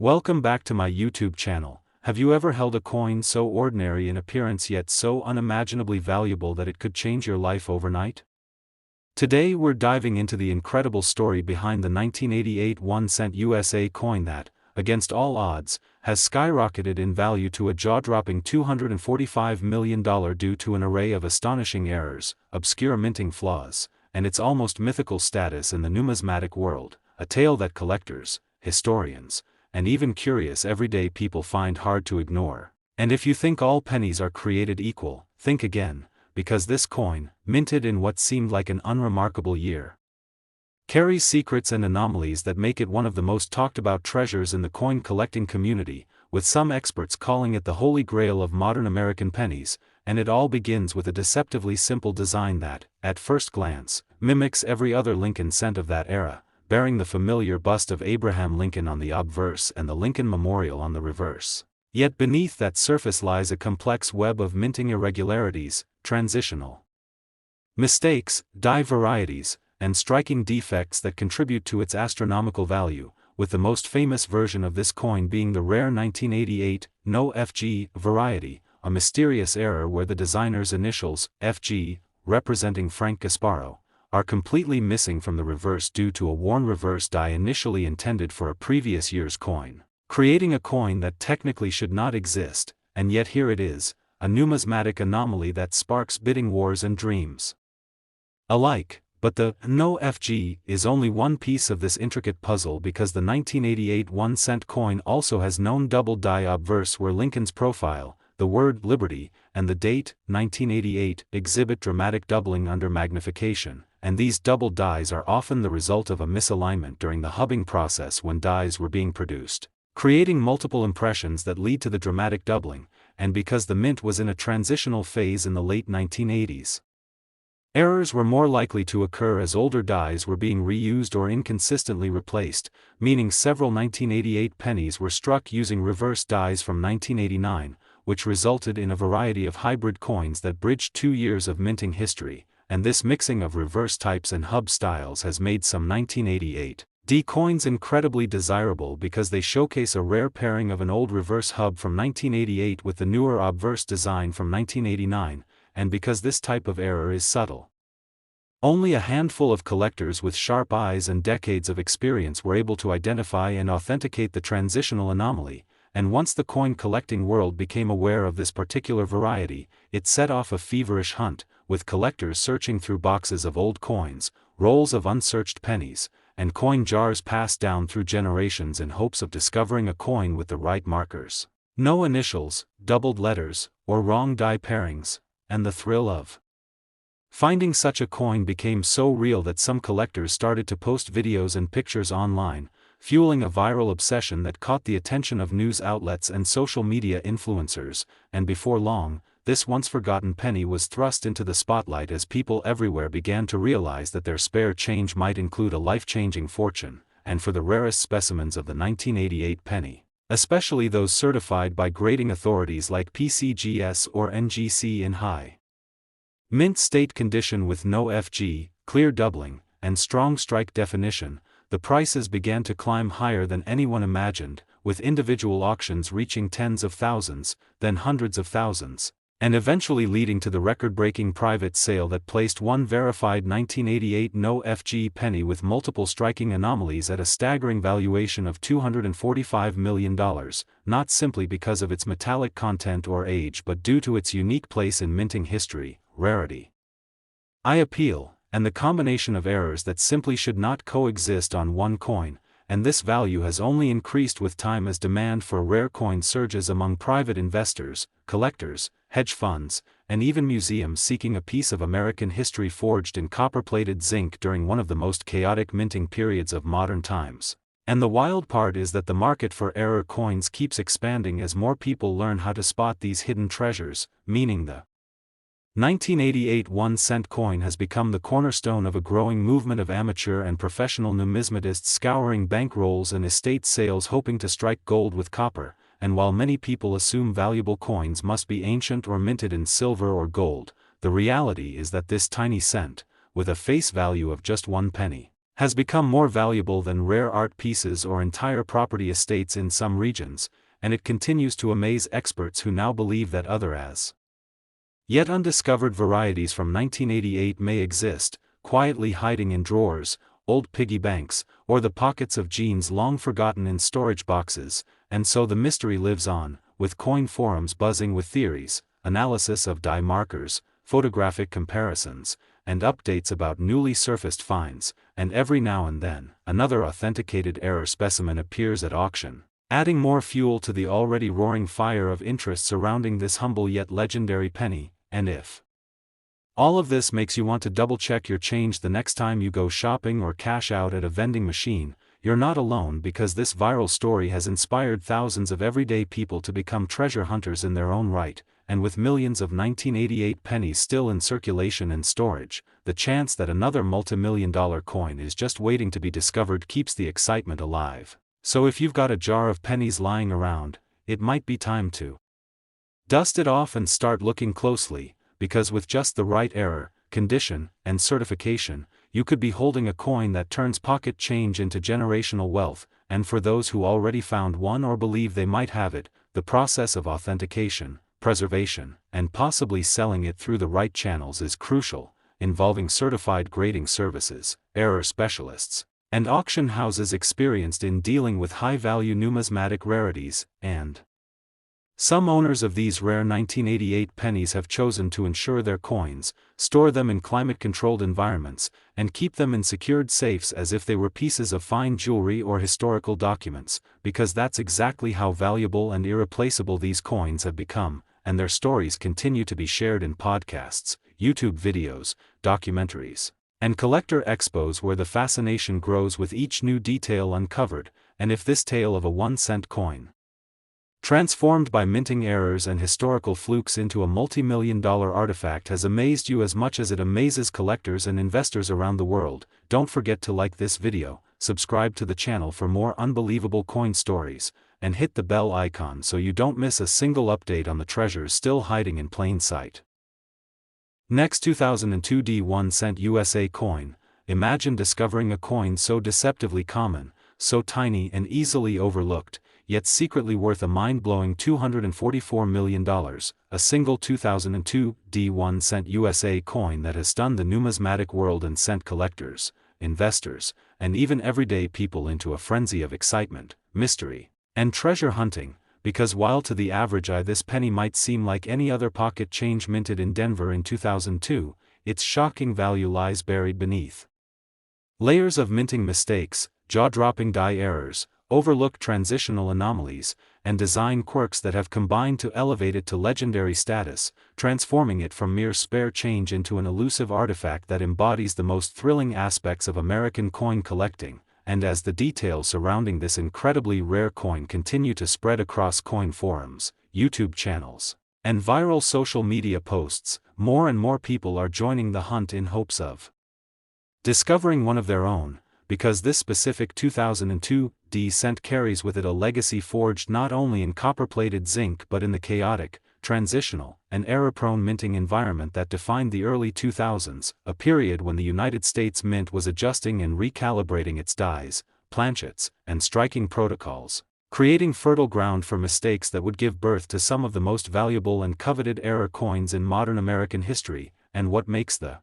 Welcome back to my YouTube channel. Have you ever held a coin so ordinary in appearance yet so unimaginably valuable that it could change your life overnight? Today we're diving into the incredible story behind the 1988 1-cent USA coin that, against all odds, has skyrocketed in value to a jaw-dropping $245 million due to an array of astonishing errors, obscure minting flaws, and its almost mythical status in the numismatic world, a tale that collectors, historians, and even curious everyday people find hard to ignore. And if you think all pennies are created equal, think again, because this coin, minted in what seemed like an unremarkable year, carries secrets and anomalies that make it one of the most talked about treasures in the coin collecting community, with some experts calling it the holy grail of modern American pennies. And it all begins with a deceptively simple design that, at first glance, mimics every other Lincoln cent of that era, bearing the familiar bust of Abraham Lincoln on the obverse and the Lincoln Memorial on the reverse. Yet beneath that surface lies a complex web of minting irregularities, transitional mistakes, die varieties, and striking defects that contribute to its astronomical value, with the most famous version of this coin being the rare 1988 No FG variety, a mysterious error where the designer's initials, FG, representing Frank Gasparo, are completely missing from the reverse due to a worn reverse die initially intended for a previous year's coin, creating a coin that technically should not exist, and yet here it is, a numismatic anomaly that sparks bidding wars and dreams alike. But the No FG is only one piece of this intricate puzzle, because the 1988 1-cent coin also has known double die obverse where Lincoln's profile, the word Liberty, and the date, 1988, exhibit dramatic doubling under magnification, and these double dies are often the result of a misalignment during the hubbing process when dies were being produced, creating multiple impressions that lead to the dramatic doubling. And because the mint was in a transitional phase in the late 1980s, errors were more likely to occur as older dies were being reused or inconsistently replaced, meaning several 1988 pennies were struck using reverse dies from 1989, which resulted in a variety of hybrid coins that bridged 2 years of minting history. And this mixing of reverse types and hub styles has made some 1988 D coins incredibly desirable because they showcase a rare pairing of an old reverse hub from 1988 with the newer obverse design from 1989, and because this type of error is subtle. Only a handful of collectors with sharp eyes and decades of experience were able to identify and authenticate the transitional anomaly, and once the coin collecting world became aware of this particular variety, it set off a feverish hunt, with collectors searching through boxes of old coins, rolls of unsearched pennies, and coin jars passed down through generations in hopes of discovering a coin with the right markers, no initials, doubled letters, or wrong die pairings, and the thrill of finding such a coin became so real that some collectors started to post videos and pictures online, fueling a viral obsession that caught the attention of news outlets and social media influencers. And before long, this once-forgotten penny was thrust into the spotlight as people everywhere began to realize that their spare change might include a life-changing fortune. And for the rarest specimens of the 1988 penny, especially those certified by grading authorities like PCGS or NGC in high mint state condition with no FG, clear doubling, and strong strike definition, the prices began to climb higher than anyone imagined, with individual auctions reaching tens of thousands, then hundreds of thousands, and eventually leading to the record-breaking private sale that placed one verified 1988 No FG penny with multiple striking anomalies at a staggering valuation of $245 million, not simply because of its metallic content or age but due to its unique place in minting history, rarity, eye appeal, and the combination of errors that simply should not coexist on one coin. And this value has only increased with time as demand for rare coins surges among private investors, collectors, hedge funds, and even museums seeking a piece of American history forged in copper-plated zinc during one of the most chaotic minting periods of modern times. And the wild part is that the market for error coins keeps expanding as more people learn how to spot these hidden treasures, meaning the 1988 1-cent coin has become the cornerstone of a growing movement of amateur and professional numismatists scouring bank rolls and estate sales hoping to strike gold with copper. And while many people assume valuable coins must be ancient or minted in silver or gold, the reality is that this tiny cent, with a face value of just 1 penny, has become more valuable than rare art pieces or entire property estates in some regions, and it continues to amaze experts who now believe that other as yet undiscovered varieties from 1988 may exist, quietly hiding in drawers, old piggy banks, or the pockets of jeans long forgotten in storage boxes, and so the mystery lives on, with coin forums buzzing with theories, analysis of die markers, photographic comparisons, and updates about newly surfaced finds, and every now and then, another authenticated error specimen appears at auction, adding more fuel to the already roaring fire of interest surrounding this humble yet legendary penny. And if all of this makes you want to double-check your change the next time you go shopping or cash out at a vending machine, you're not alone, because this viral story has inspired thousands of everyday people to become treasure hunters in their own right, and with millions of 1988 pennies still in circulation and storage, the chance that another multi-million-dollar coin is just waiting to be discovered keeps the excitement alive. So if you've got a jar of pennies lying around, it might be time to dust it off and start looking closely, because with just the right error, condition, and certification, you could be holding a coin that turns pocket change into generational wealth. And for those who already found one or believe they might have it, the process of authentication, preservation, and possibly selling it through the right channels is crucial, involving certified grading services, error specialists, and auction houses experienced in dealing with high-value numismatic rarities, and some owners of these rare 1988 pennies have chosen to insure their coins, store them in climate-controlled environments, and keep them in secured safes as if they were pieces of fine jewelry or historical documents, because that's exactly how valuable and irreplaceable these coins have become, and their stories continue to be shared in podcasts, YouTube videos, documentaries, and collector expos where the fascination grows with each new detail uncovered. And if this tale of a 1-cent coin, transformed by minting errors and historical flukes into a multi-million-dollar artifact, has amazed you as much as it amazes collectors and investors around the world, don't forget to like this video, subscribe to the channel for more unbelievable coin stories, and hit the bell icon so you don't miss a single update on the treasures still hiding in plain sight. Next, 2002 D1 cent USA coin. Imagine discovering a coin so deceptively common, so tiny and easily overlooked, yet secretly worth a mind-blowing $244 million, a single 2002 D1 cent USA coin that has stunned the numismatic world and sent collectors, investors, and even everyday people into a frenzy of excitement, mystery, and treasure hunting, because while to the average eye this penny might seem like any other pocket change minted in Denver in 2002, its shocking value lies buried beneath layers of minting mistakes, jaw-dropping die errors, overlooked transitional anomalies, and design quirks that have combined to elevate it to legendary status, transforming it from mere spare change into an elusive artifact that embodies the most thrilling aspects of American coin collecting. And as the details surrounding this incredibly rare coin continue to spread across coin forums, YouTube channels, and viral social media posts, more and more people are joining the hunt in hopes of discovering one of their own, because this specific 2002 D-cent carries with it a legacy forged not only in copper-plated zinc but in the chaotic, transitional, and error-prone minting environment that defined the early 2000s, a period when the United States Mint was adjusting and recalibrating its dies, planchets, and striking protocols, creating fertile ground for mistakes that would give birth to some of the most valuable and coveted error coins in modern American history. And what makes the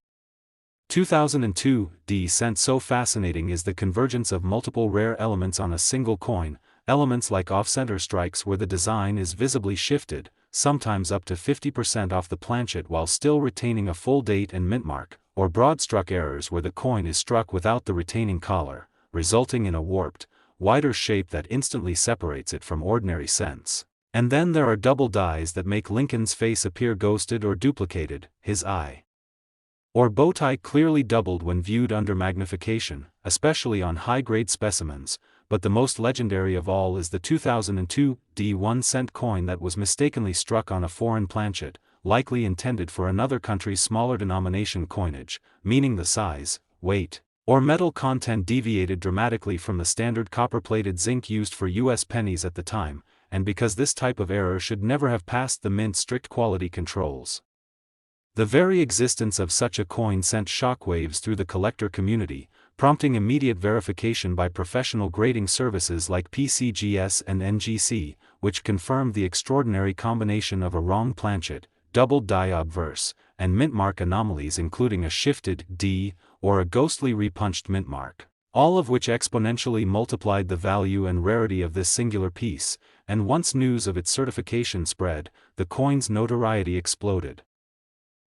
2002 D-cent so fascinating is the convergence of multiple rare elements on a single coin, elements like off-center strikes where the design is visibly shifted, sometimes up to 50% off the planchet while still retaining a full date and mint mark, or broad-struck errors where the coin is struck without the retaining collar, resulting in a warped, wider shape that instantly separates it from ordinary cents. And then there are double dies that make Lincoln's face appear ghosted or duplicated, his eye or bow tie clearly doubled when viewed under magnification, especially on high-grade specimens. But the most legendary of all is the 2002 D1 cent coin that was mistakenly struck on a foreign planchet, likely intended for another country's smaller denomination coinage, meaning the size, weight, or metal content deviated dramatically from the standard copper-plated zinc used for U.S. pennies at the time, and because this type of error should never have passed the Mint's strict quality controls. The very existence of such a coin sent shockwaves through the collector community, prompting immediate verification by professional grading services like PCGS and NGC, which confirmed the extraordinary combination of a wrong planchet, doubled die obverse, and mint mark anomalies, including a shifted D or a ghostly repunched mint mark, all of which exponentially multiplied the value and rarity of this singular piece, and once news of its certification spread, the coin's notoriety exploded,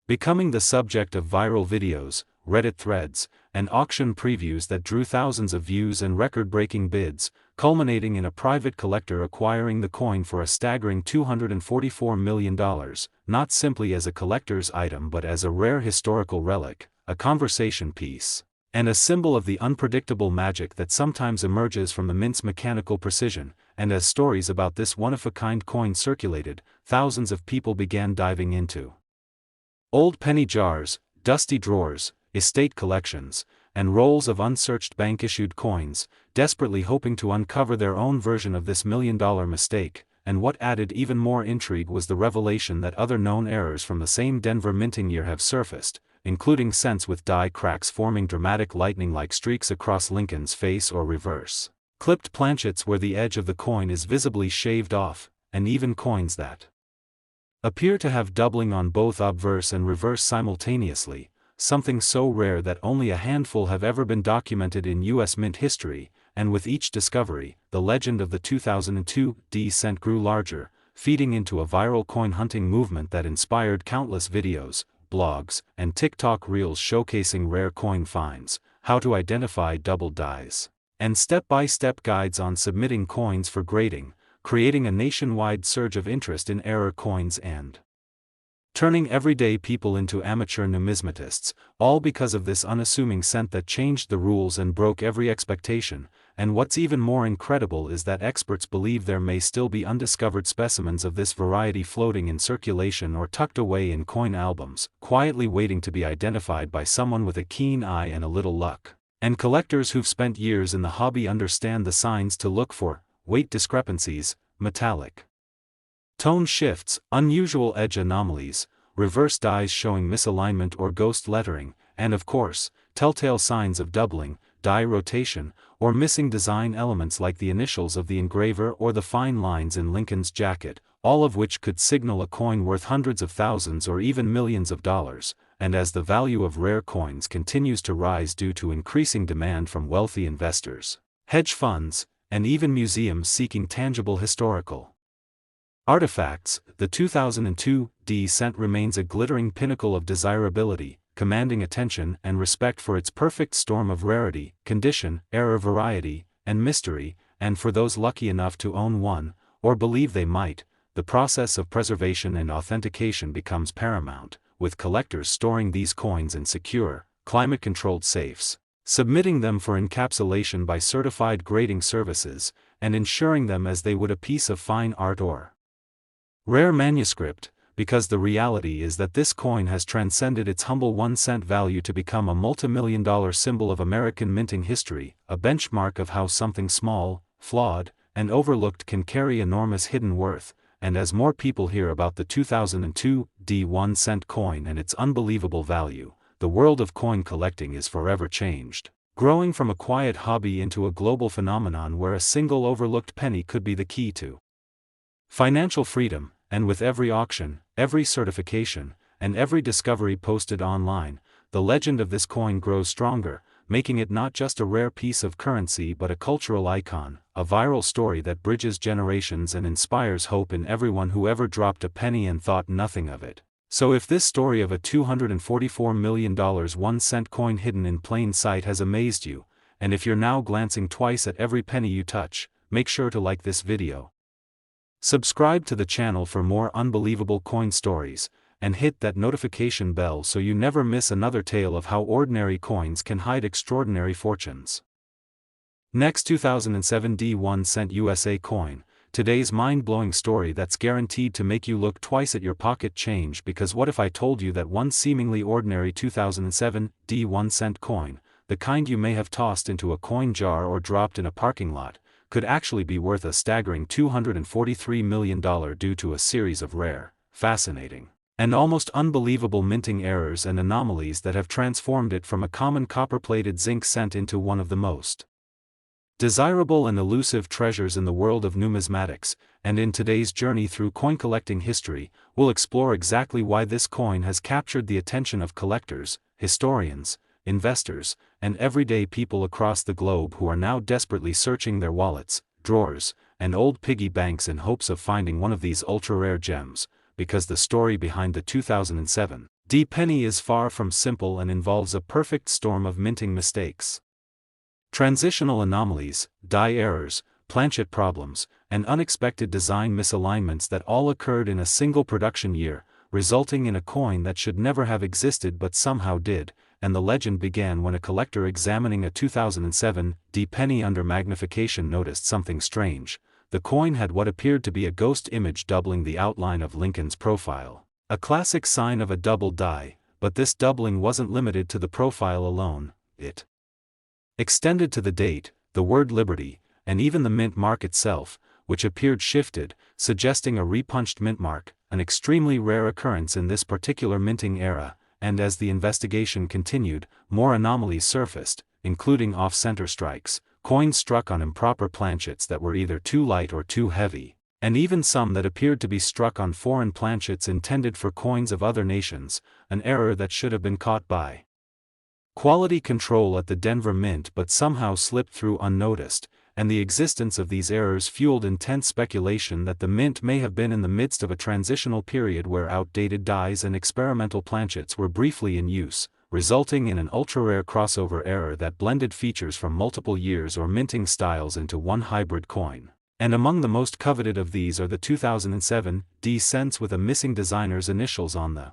becoming the subject of viral videos, Reddit threads, and auction previews that drew thousands of views and record-breaking bids, culminating in a private collector acquiring the coin for a staggering $244 million, not simply as a collector's item but as a rare historical relic, a conversation piece, and a symbol of the unpredictable magic that sometimes emerges from the mint's mechanical precision. And as stories about this one-of-a-kind coin circulated, thousands of people began diving into old penny jars, dusty drawers, estate collections, and rolls of unsearched bank-issued coins, desperately hoping to uncover their own version of this million-dollar mistake. And what added even more intrigue was the revelation that other known errors from the same Denver minting year have surfaced, including cents with die cracks forming dramatic lightning-like streaks across Lincoln's face or reverse, clipped planchets where the edge of the coin is visibly shaved off, and even coins that appear to have doubling on both obverse and reverse simultaneously, something so rare that only a handful have ever been documented in U.S. mint history. And with each discovery, the legend of the 2002 D cent grew larger, feeding into a viral coin hunting movement that inspired countless videos, blogs, and TikTok reels showcasing rare coin finds, how to identify double dies, and step-by-step guides on submitting coins for grading, creating a nationwide surge of interest in error coins and turning everyday people into amateur numismatists, all because of this unassuming cent that changed the rules and broke every expectation. And what's even more incredible is that experts believe there may still be undiscovered specimens of this variety floating in circulation or tucked away in coin albums, quietly waiting to be identified by someone with a keen eye and a little luck. And collectors who've spent years in the hobby understand the signs to look for: weight discrepancies, metallic tone shifts, unusual edge anomalies, reverse dies showing misalignment or ghost lettering, and of course, telltale signs of doubling, die rotation, or missing design elements like the initials of the engraver or the fine lines in Lincoln's jacket, all of which could signal a coin worth hundreds of thousands or even millions of dollars. And as the value of rare coins continues to rise due to increasing demand from wealthy investors, hedge funds, and even museums seeking tangible historical artifacts, the 2002 D cent remains a glittering pinnacle of desirability, commanding attention and respect for its perfect storm of rarity, condition, error variety, and mystery. And for those lucky enough to own one, or believe they might, the process of preservation and authentication becomes paramount, with collectors storing these coins in secure, climate-controlled safes, submitting them for encapsulation by certified grading services, and insuring them as they would a piece of fine art or rare manuscript, because the reality is that this coin has transcended its humble 1-cent value to become a multi-million-dollar symbol of American minting history, a benchmark of how something small, flawed, and overlooked can carry enormous hidden worth. And as more people hear about the 2002 D 1-cent coin and its unbelievable value, the world of coin collecting is forever changed, growing from a quiet hobby into a global phenomenon where a single overlooked penny could be the key to financial freedom. And with every auction, every certification, and every discovery posted online, the legend of this coin grows stronger, making it not just a rare piece of currency but a cultural icon, a viral story that bridges generations and inspires hope in everyone who ever dropped a penny and thought nothing of it. So if this story of a $244 million 1-cent coin hidden in plain sight has amazed you, and if you're now glancing twice at every penny you touch, make sure to like this video. Subscribe to the channel for more unbelievable coin stories, and hit that notification bell so you never miss another tale of how ordinary coins can hide extraordinary fortunes. Next, 2007 D 1-cent USA coin, today's mind-blowing story that's guaranteed to make you look twice at your pocket change. Because what if I told you that one seemingly ordinary 2007 D 1-cent coin, the kind you may have tossed into a coin jar or dropped in a parking lot, could actually be worth a staggering $243 million due to a series of rare, fascinating, and almost unbelievable minting errors and anomalies that have transformed it from a common copper-plated zinc cent into one of the most desirable and elusive treasures in the world of numismatics. And in today's journey through coin collecting history, we'll explore exactly why this coin has captured the attention of collectors, historians, investors, and everyday people across the globe who are now desperately searching their wallets, drawers, and old piggy banks in hopes of finding one of these ultra-rare gems, because the story behind the 2007 D penny is far from simple and involves a perfect storm of minting mistakes, transitional anomalies, die errors, planchet problems, and unexpected design misalignments that all occurred in a single production year, resulting in a coin that should never have existed but somehow did. And the legend began when a collector examining a 2007 D penny under magnification noticed something strange. The coin had what appeared to be a ghost image doubling the outline of Lincoln's profile, a classic sign of a double die, but this doubling wasn't limited to the profile alone. It extended to the date, the word liberty, and even the mint mark itself, which appeared shifted, suggesting a repunched mint mark, an extremely rare occurrence in this particular minting era. And as the investigation continued, more anomalies surfaced, including off-center strikes, coins struck on improper planchets that were either too light or too heavy, and even some that appeared to be struck on foreign planchets intended for coins of other nations, an error that should have been caught by quality control at the Denver Mint but somehow slipped through unnoticed. And the existence of these errors fueled intense speculation that the mint may have been in the midst of a transitional period where outdated dies and experimental planchets were briefly in use, resulting in an ultra-rare crossover error that blended features from multiple years or minting styles into one hybrid coin. And among the most coveted of these are the 2007 D cents with a missing designer's initials on the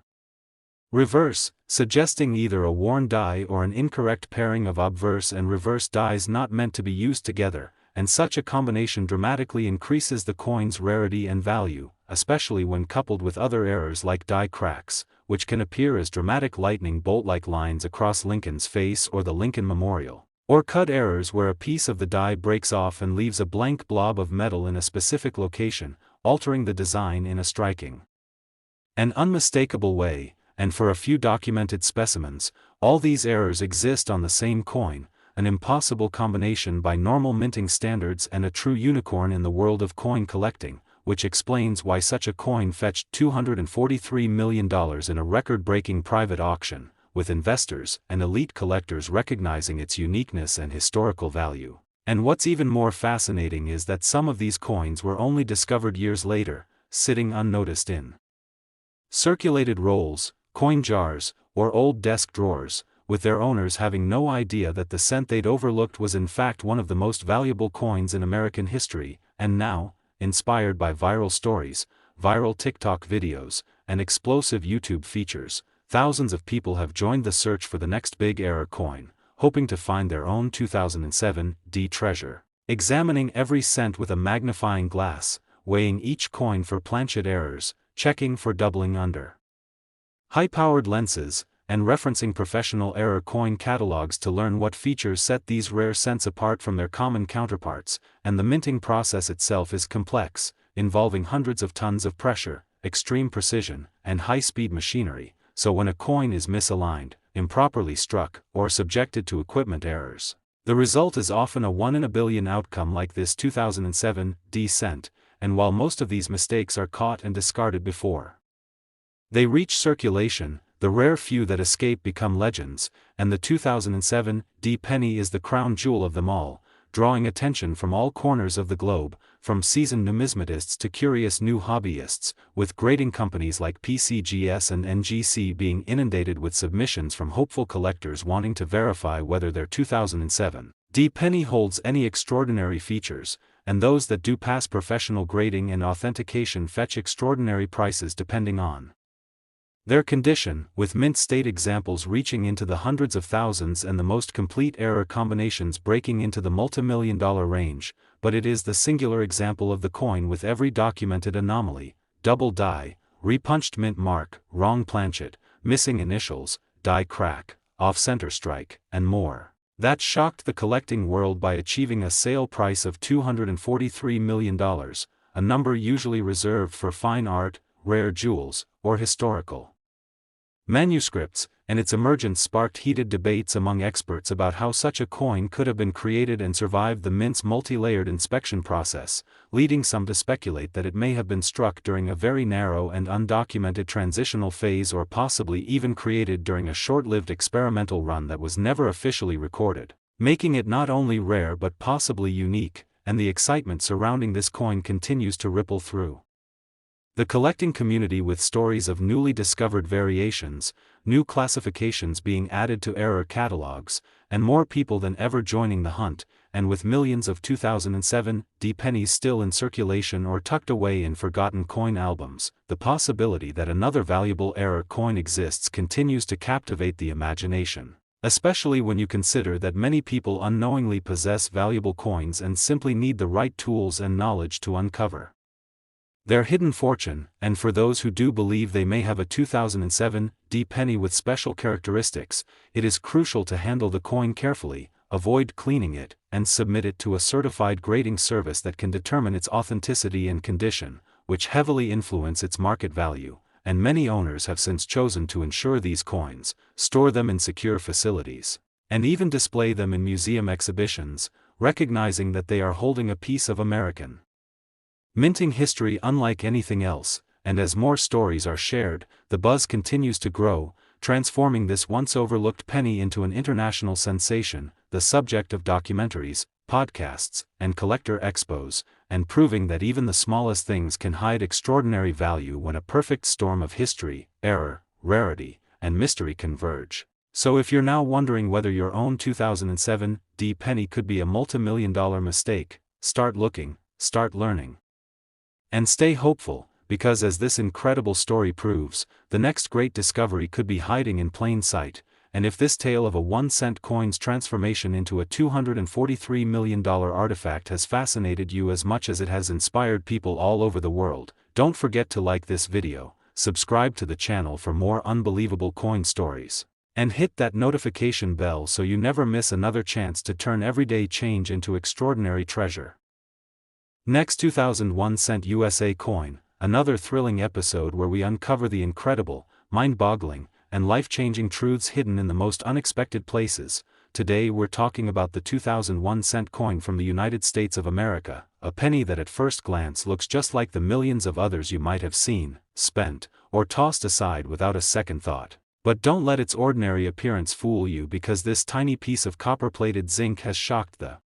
reverse, suggesting either a worn die or an incorrect pairing of obverse and reverse dies not meant to be used together, and such a combination dramatically increases the coin's rarity and value, especially when coupled with other errors like die cracks, which can appear as dramatic lightning bolt-like lines across Lincoln's face or the Lincoln Memorial, or cut errors where a piece of the die breaks off and leaves a blank blob of metal in a specific location, altering the design in a striking and unmistakable way. And for a few documented specimens, all these errors exist on the same coin, an impossible combination by normal minting standards and a true unicorn in the world of coin collecting, which explains why such a coin fetched $243 million in a record-breaking private auction, with investors and elite collectors recognizing its uniqueness and historical value. And what's even more fascinating is that some of these coins were only discovered years later, sitting unnoticed in circulated rolls, coin jars, or old desk drawers, with their owners having no idea that the cent they'd overlooked was in fact one of the most valuable coins in American history. And now, inspired by viral stories, viral TikTok videos, and explosive YouTube features, thousands of people have joined the search for the next big error coin, hoping to find their own 2007 D treasure. Examining every cent with a magnifying glass, weighing each coin for planchet errors, checking for doubling under high-powered lenses, and referencing professional error coin catalogs to learn what features set these rare cents apart from their common counterparts. And the minting process itself is complex, involving hundreds of tons of pressure, extreme precision, and high-speed machinery, so when a coin is misaligned, improperly struck, or subjected to equipment errors, the result is often a 1 in a billion outcome like this 2007 D cent. And while most of these mistakes are caught and discarded before they reach circulation, the rare few that escape become legends, and the 2007 D penny is the crown jewel of them all, drawing attention from all corners of the globe, from seasoned numismatists to curious new hobbyists, with grading companies like PCGS and NGC being inundated with submissions from hopeful collectors wanting to verify whether their 2007 D penny holds any extraordinary features, and those that do pass professional grading and authentication fetch extraordinary prices depending on their condition, with mint state examples reaching into the hundreds of thousands and the most complete error combinations breaking into the multi-million-dollar range. But it is the singular example of the coin with every documented anomaly, double die, repunched mint mark, wrong planchet, missing initials, die crack, off-center strike, and more, that shocked the collecting world by achieving a sale price of $243 million, a number usually reserved for fine art, rare jewels, or historical manuscripts, and its emergence sparked heated debates among experts about how such a coin could have been created and survived the mint's multi-layered inspection process, leading some to speculate that it may have been struck during a very narrow and undocumented transitional phase, or possibly even created during a short-lived experimental run that was never officially recorded, making it not only rare but possibly unique, and the excitement surrounding this coin continues to ripple through the collecting community, with stories of newly discovered variations, new classifications being added to error catalogs, and more people than ever joining the hunt, and with millions of 2007 D pennies still in circulation or tucked away in forgotten coin albums. The possibility that another valuable error coin exists continues to captivate the imagination, especially when you consider that many people unknowingly possess valuable coins and simply need the right tools and knowledge to uncover their hidden fortune. And for those who do believe they may have a 2007 D penny with special characteristics, it is crucial to handle the coin carefully, avoid cleaning it, and submit it to a certified grading service that can determine its authenticity and condition, which heavily influence its market value. And many owners have since chosen to insure these coins, store them in secure facilities, and even display them in museum exhibitions, recognizing that they are holding a piece of American minting history unlike anything else. And as more stories are shared, the buzz continues to grow, transforming this once overlooked penny into an international sensation, the subject of documentaries, podcasts, and collector expos, and proving that even the smallest things can hide extraordinary value when a perfect storm of history, error, rarity, and mystery converge. So if you're now wondering whether your own 2007 D penny could be a multi-million-dollar mistake, start looking, start learning, and stay hopeful, because as this incredible story proves, the next great discovery could be hiding in plain sight. And if this tale of a 1-cent coin's transformation into a $243 million artifact has fascinated you as much as it has inspired people all over the world, don't forget to like this video, subscribe to the channel for more unbelievable coin stories, and hit that notification bell so you never miss another chance to turn everyday change into extraordinary treasure. Next, 2001 cent USA coin, another thrilling episode where we uncover the incredible, mind-boggling, and life-changing truths hidden in the most unexpected places. Today we're talking about the 2001 cent coin from the United States of America, a penny that at first glance looks just like the millions of others you might have seen, spent, or tossed aside without a second thought. But don't let its ordinary appearance fool you, because this tiny piece of copper-plated zinc has shocked the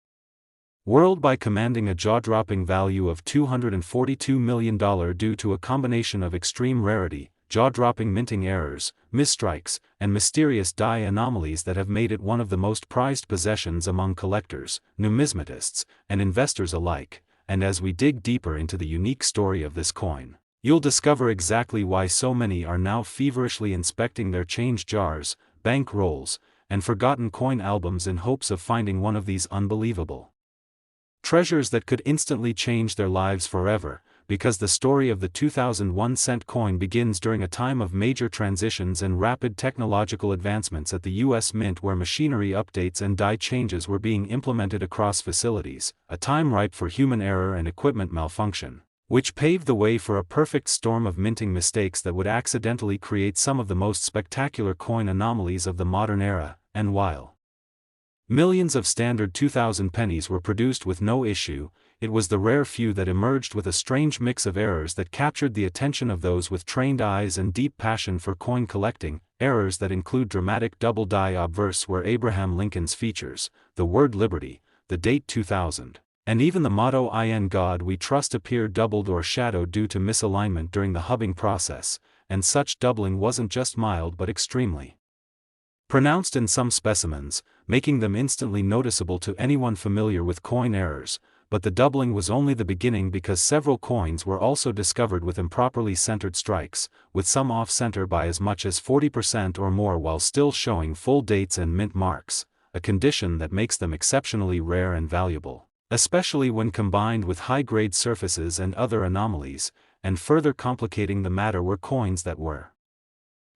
world by commanding a jaw-dropping value of $242 million due to a combination of extreme rarity, jaw-dropping minting errors, misstrikes, and mysterious die anomalies that have made it one of the most prized possessions among collectors, numismatists, and investors alike. And as we dig deeper into the unique story of this coin, you'll discover exactly why so many are now feverishly inspecting their change jars, bank rolls, and forgotten coin albums in hopes of finding one of these unbelievable treasures that could instantly change their lives forever. Because the story of the 2001 cent coin begins during a time of major transitions and rapid technological advancements at the U.S. Mint, where machinery updates and die changes were being implemented across facilities, a time ripe for human error and equipment malfunction, which paved the way for a perfect storm of minting mistakes that would accidentally create some of the most spectacular coin anomalies of the modern era. And while millions of standard 2000 pennies were produced with no issue, it was the rare few that emerged with a strange mix of errors that captured the attention of those with trained eyes and deep passion for coin collecting. Errors that include dramatic double die obverse where Abraham Lincoln's features, the word liberty, the date 2000, and even the motto "In God We Trust" appear doubled or shadowed due to misalignment during the hubbing process. And such doubling wasn't just mild but extremely pronounced in some specimens, making them instantly noticeable to anyone familiar with coin errors. But the doubling was only the beginning, because several coins were also discovered with improperly centered strikes, with some off-center by as much as 40% or more while still showing full dates and mint marks, a condition that makes them exceptionally rare and valuable, especially when combined with high-grade surfaces and other anomalies. And further complicating the matter were coins that were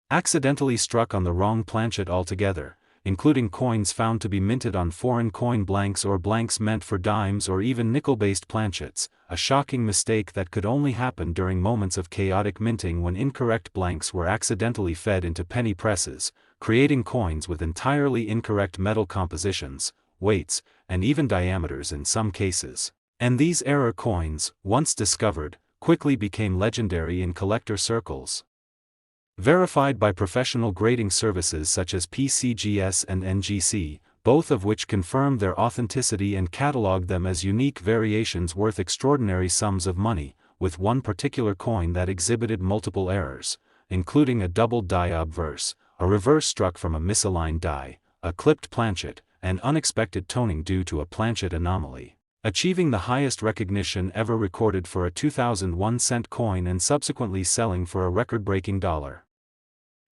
accidentally struck on the wrong planchet altogether, including coins found to be minted on foreign coin blanks or blanks meant for dimes or even nickel-based planchets, a shocking mistake that could only happen during moments of chaotic minting when incorrect blanks were accidentally fed into penny presses, creating coins with entirely incorrect metal compositions, weights, and even diameters in some cases. And these error coins, once discovered, quickly became legendary in collector circles. Verified by professional grading services such as PCGS and NGC, both of which confirmed their authenticity and cataloged them as unique variations worth extraordinary sums of money, with one particular coin that exhibited multiple errors, including a double die obverse, a reverse struck from a misaligned die, a clipped planchet, and unexpected toning due to a planchet anomaly, achieving the highest recognition ever recorded for a 2001-cent coin and subsequently selling for a record-breaking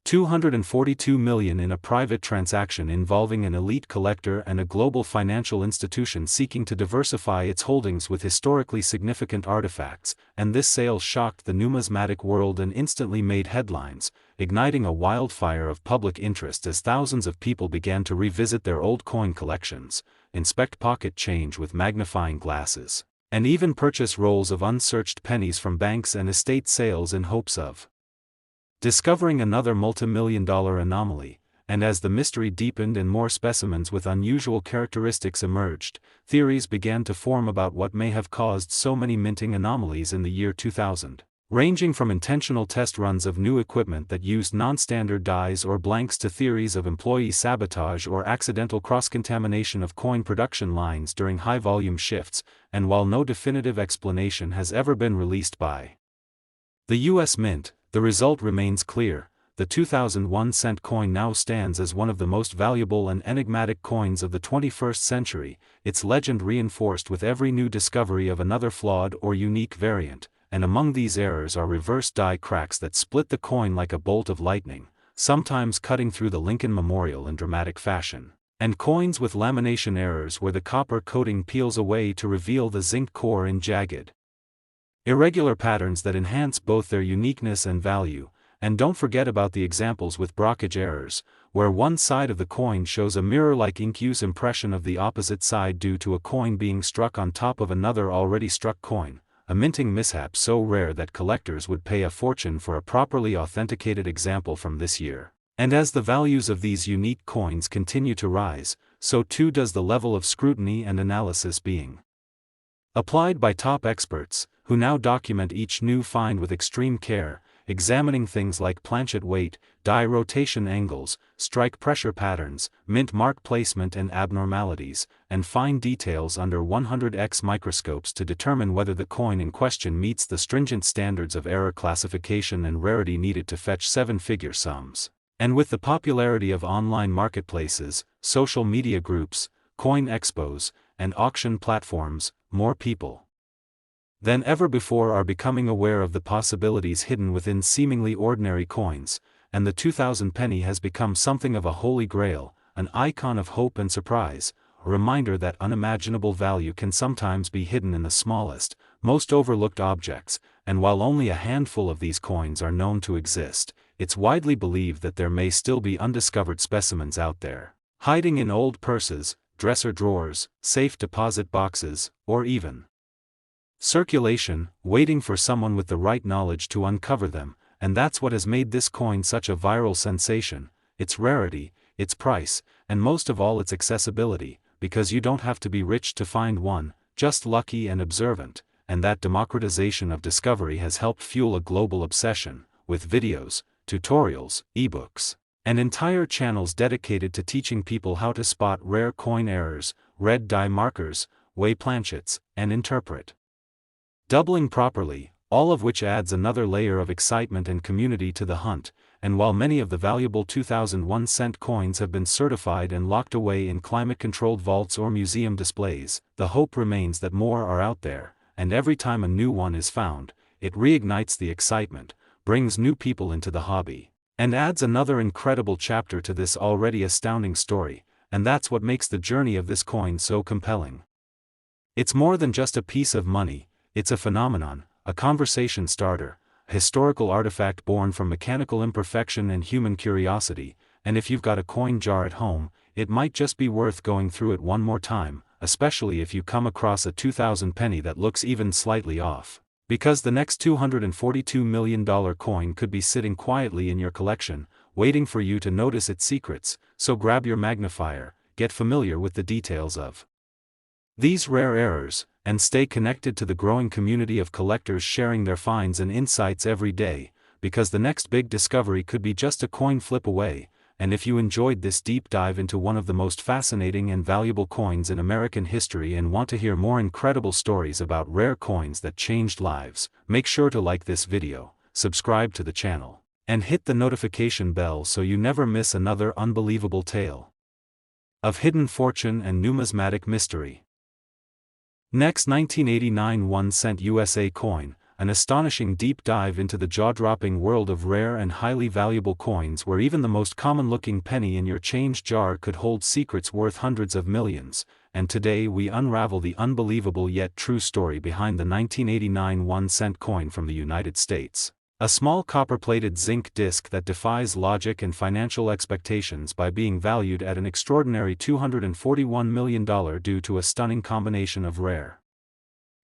$242 million in a private transaction involving an elite collector and a global financial institution seeking to diversify its holdings with historically significant artifacts, and this sale shocked the numismatic world and instantly made headlines, igniting a wildfire of public interest as thousands of people began to revisit their old coin collections, inspect pocket change with magnifying glasses, and even purchase rolls of unsearched pennies from banks and estate sales in hopes of discovering another multi-million-dollar anomaly. And as the mystery deepened and more specimens with unusual characteristics emerged, theories began to form about what may have caused so many minting anomalies in the year 2000, ranging from intentional test runs of new equipment that used non-standard dies or blanks to theories of employee sabotage or accidental cross-contamination of coin production lines during high-volume shifts, and while no definitive explanation has ever been released by the U.S. Mint, the result remains clear. The 2001-cent coin now stands as one of the most valuable and enigmatic coins of the 21st century, its legend reinforced with every new discovery of another flawed or unique variant, and among these errors are reverse die cracks that split the coin like a bolt of lightning, sometimes cutting through the Lincoln Memorial in dramatic fashion, and coins with lamination errors where the copper coating peels away to reveal the zinc core in jagged, irregular patterns that enhance both their uniqueness and value. And don't forget about the examples with brockage errors, where one side of the coin shows a mirror-like ink-use impression of the opposite side due to a coin being struck on top of another already struck coin, a minting mishap so rare that collectors would pay a fortune for a properly authenticated example from this year. And as the values of these unique coins continue to rise, so too does the level of scrutiny and analysis being applied by top experts, who now document each new find with extreme care, examining things like planchet weight, die rotation angles, strike pressure patterns, mint mark placement and abnormalities, and fine details under 100x microscopes to determine whether the coin in question meets the stringent standards of error classification and rarity needed to fetch seven-figure sums. And with the popularity of online marketplaces, social media groups, coin expos, and auction platforms, more people than ever before are becoming aware of the possibilities hidden within seemingly ordinary coins, and the 2000 penny has become something of a holy grail, an icon of hope and surprise, a reminder that unimaginable value can sometimes be hidden in the smallest, most overlooked objects, and while only a handful of these coins are known to exist, it's widely believed that there may still be undiscovered specimens out there, hiding in old purses, dresser drawers, safe deposit boxes, or even circulation, waiting for someone with the right knowledge to uncover them. And that's what has made this coin such a viral sensation: its rarity, its price, and most of all its accessibility, because you don't have to be rich to find one, just lucky and observant. And that democratization of discovery has helped fuel a global obsession, with videos, tutorials, ebooks, and entire channels dedicated to teaching people how to spot rare coin errors, red die markers, weigh planchets, and interpret doubling properly, all of which adds another layer of excitement and community to the hunt. And while many of the valuable 2001-cent coins have been certified and locked away in climate-controlled vaults or museum displays, the hope remains that more are out there, and every time a new one is found, it reignites the excitement, brings new people into the hobby, and adds another incredible chapter to this already astounding story. And that's what makes the journey of this coin so compelling. It's more than just a piece of money. It's a phenomenon, a conversation starter, a historical artifact born from mechanical imperfection and human curiosity. And if you've got a coin jar at home, it might just be worth going through it one more time, especially if you come across a 2000 penny that looks even slightly off. Because the next $242 million coin could be sitting quietly in your collection, waiting for you to notice its secrets, so grab your magnifier, get familiar with the details of these rare errors, and stay connected to the growing community of collectors sharing their finds and insights every day, because the next big discovery could be just a coin flip away. And if you enjoyed this deep dive into one of the most fascinating and valuable coins in American history and want to hear more incredible stories about rare coins that changed lives, make sure to like this video, subscribe to the channel, and hit the notification bell so you never miss another unbelievable tale of hidden fortune and numismatic mystery. Next, 1989 1-cent USA coin, an astonishing deep dive into the jaw-dropping world of rare and highly valuable coins where even the most common-looking penny in your change jar could hold secrets worth hundreds of millions, and today we unravel the unbelievable yet true story behind the 1989 1-cent coin from the United States. A small copper-plated zinc disc that defies logic and financial expectations by being valued at an extraordinary $241 million due to a stunning combination of rare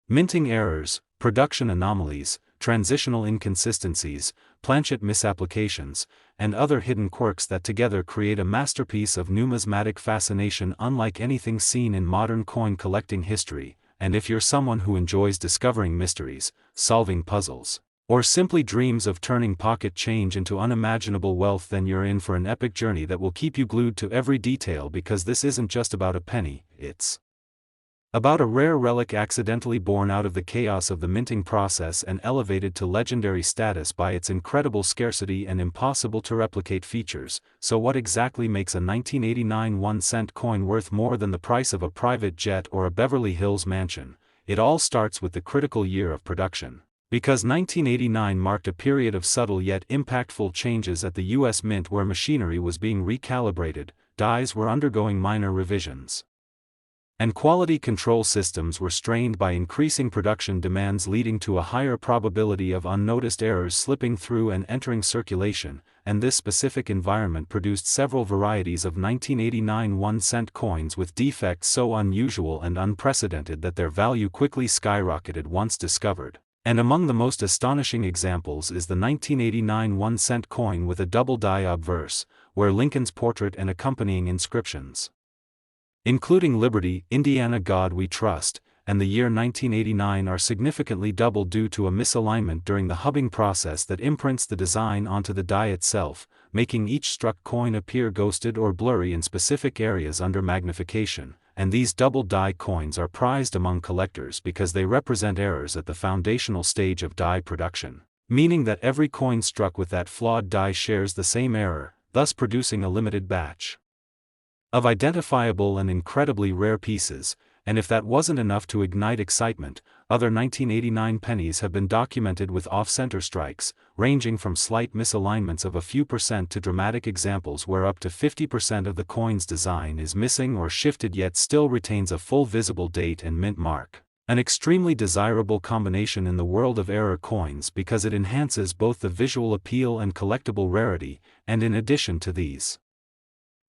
minting errors, production anomalies, transitional inconsistencies, planchet misapplications, and other hidden quirks that together create a masterpiece of numismatic fascination unlike anything seen in modern coin collecting history. And if you're someone who enjoys discovering mysteries, solving puzzles, or simply dreams of turning pocket change into unimaginable wealth, then you're in for an epic journey that will keep you glued to every detail, because this isn't just about a penny, it's about a rare relic accidentally born out of the chaos of the minting process and elevated to legendary status by its incredible scarcity and impossible to replicate features. So what exactly makes a 1989 1-cent coin worth more than the price of a private jet or a Beverly Hills mansion? It all starts with the critical year of production. Because 1989 marked a period of subtle yet impactful changes at the U.S. Mint, where machinery was being recalibrated, dies were undergoing minor revisions, and quality control systems were strained by increasing production demands, leading to a higher probability of unnoticed errors slipping through and entering circulation, and this specific environment produced several varieties of 1989 1-cent coins with defects so unusual and unprecedented that their value quickly skyrocketed once discovered. And among the most astonishing examples is the 1989 1-cent coin with a double die obverse, where Lincoln's portrait and accompanying inscriptions, including Liberty, Indiana, God We Trust, and the year 1989, are significantly doubled due to a misalignment during the hubbing process that imprints the design onto the die itself, making each struck coin appear ghosted or blurry in specific areas under magnification. And these double die coins are prized among collectors because they represent errors at the foundational stage of die production, meaning that every coin struck with that flawed die shares the same error, thus producing a limited batch of identifiable and incredibly rare pieces. And if that wasn't enough to ignite excitement, other 1989 pennies have been documented with off-center strikes, ranging from slight misalignments of a few percent to dramatic examples where up to 50% of the coin's design is missing or shifted yet still retains a full visible date and mint mark. An extremely desirable combination in the world of error coins because it enhances both the visual appeal and collectible rarity. And in addition to these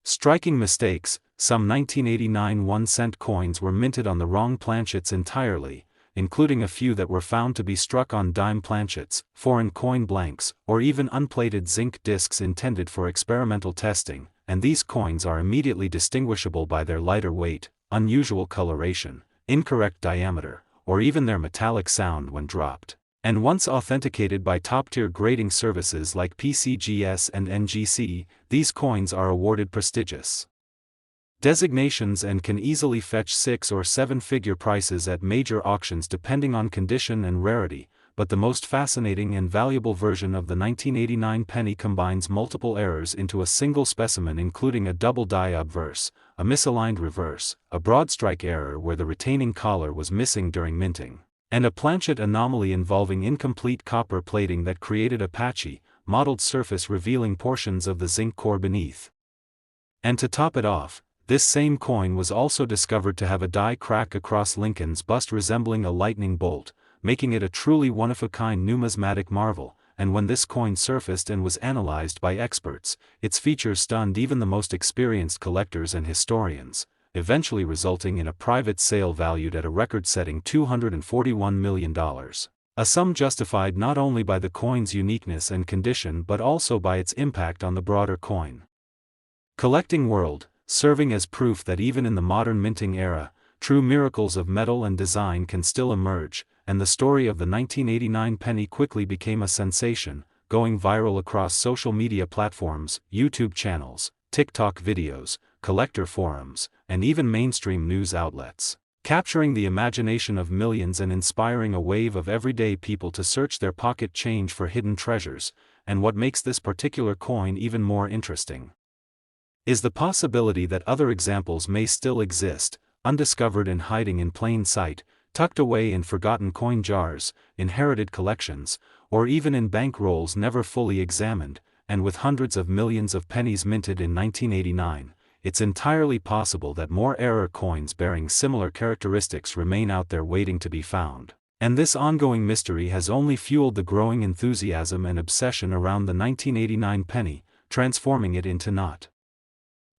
striking mistakes, some 1989 1-cent coins were minted on the wrong planchets entirely, including a few that were found to be struck on dime planchets, foreign coin blanks, or even unplated zinc discs intended for experimental testing, and these coins are immediately distinguishable by their lighter weight, unusual coloration, incorrect diameter, or even their metallic sound when dropped. And once authenticated by top-tier grading services like PCGS and NGC, these coins are awarded prestigious designations and can easily fetch 6- or 7-figure prices at major auctions depending on condition and rarity. But the most fascinating and valuable version of the 1989 penny combines multiple errors into a single specimen, including a double die obverse, a misaligned reverse, a broad strike error where the retaining collar was missing during minting, and a planchet anomaly involving incomplete copper plating that created a patchy, mottled surface revealing portions of the zinc core beneath. And to top it off, this same coin was also discovered to have a die crack across Lincoln's bust resembling a lightning bolt, making it a truly one-of-a-kind numismatic marvel. and when this coin surfaced and was analyzed by experts, its features stunned even the most experienced collectors and historians, eventually resulting in a private sale valued at a record-setting $241 million. A sum justified not only by the coin's uniqueness and condition but also by its impact on the broader coin collecting world, serving as proof that even in the modern minting era, true miracles of metal and design can still emerge, and the story of the 1989 penny quickly became a sensation, going viral across social media platforms, YouTube channels, TikTok videos, collector forums, and even mainstream news outlets, capturing the imagination of millions and inspiring a wave of everyday people to search their pocket change for hidden treasures. And what makes this particular coin even more interesting is the possibility that other examples may still exist, undiscovered and hiding in plain sight, tucked away in forgotten coin jars, inherited collections, or even in bank rolls never fully examined. And with hundreds of millions of pennies minted in 1989, it's entirely possible that more error coins bearing similar characteristics remain out there waiting to be found. And this ongoing mystery has only fueled the growing enthusiasm and obsession around the 1989 penny, transforming it into not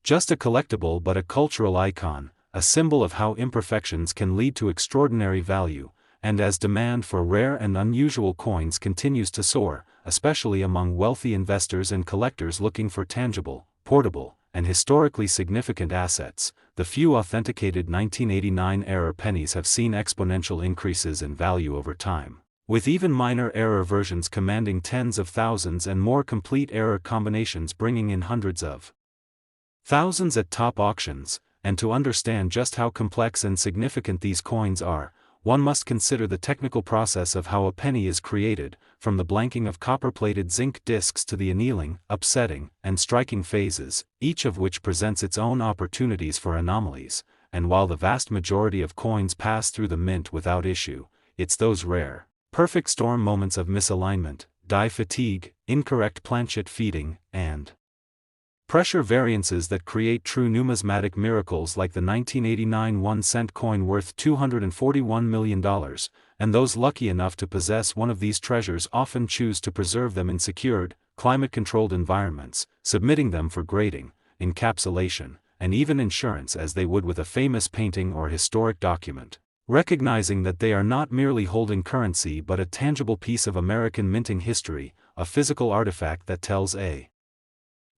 just a collectible but a cultural icon, a symbol of how imperfections can lead to extraordinary value. And as demand for rare and unusual coins continues to soar, especially among wealthy investors and collectors looking for tangible, portable, and historically significant assets, the few authenticated 1989 error pennies have seen exponential increases in value over time, with even minor error versions commanding tens of thousands and more complete error combinations bringing in hundreds of thousands at top auctions. And to understand just how complex and significant these coins are, one must consider the technical process of how a penny is created, from the blanking of copper-plated zinc discs to the annealing, upsetting, and striking phases, each of which presents its own opportunities for anomalies. And while the vast majority of coins pass through the mint without issue, it's those rare, perfect storm moments of misalignment, die fatigue, incorrect planchet feeding, and pressure variances that create true numismatic miracles like the 1989 1-cent coin worth $241 million, and those lucky enough to possess one of these treasures often choose to preserve them in secured, climate-controlled environments, submitting them for grading, encapsulation, and even insurance as they would with a famous painting or historic document, recognizing that they are not merely holding currency but a tangible piece of American minting history, a physical artifact that tells a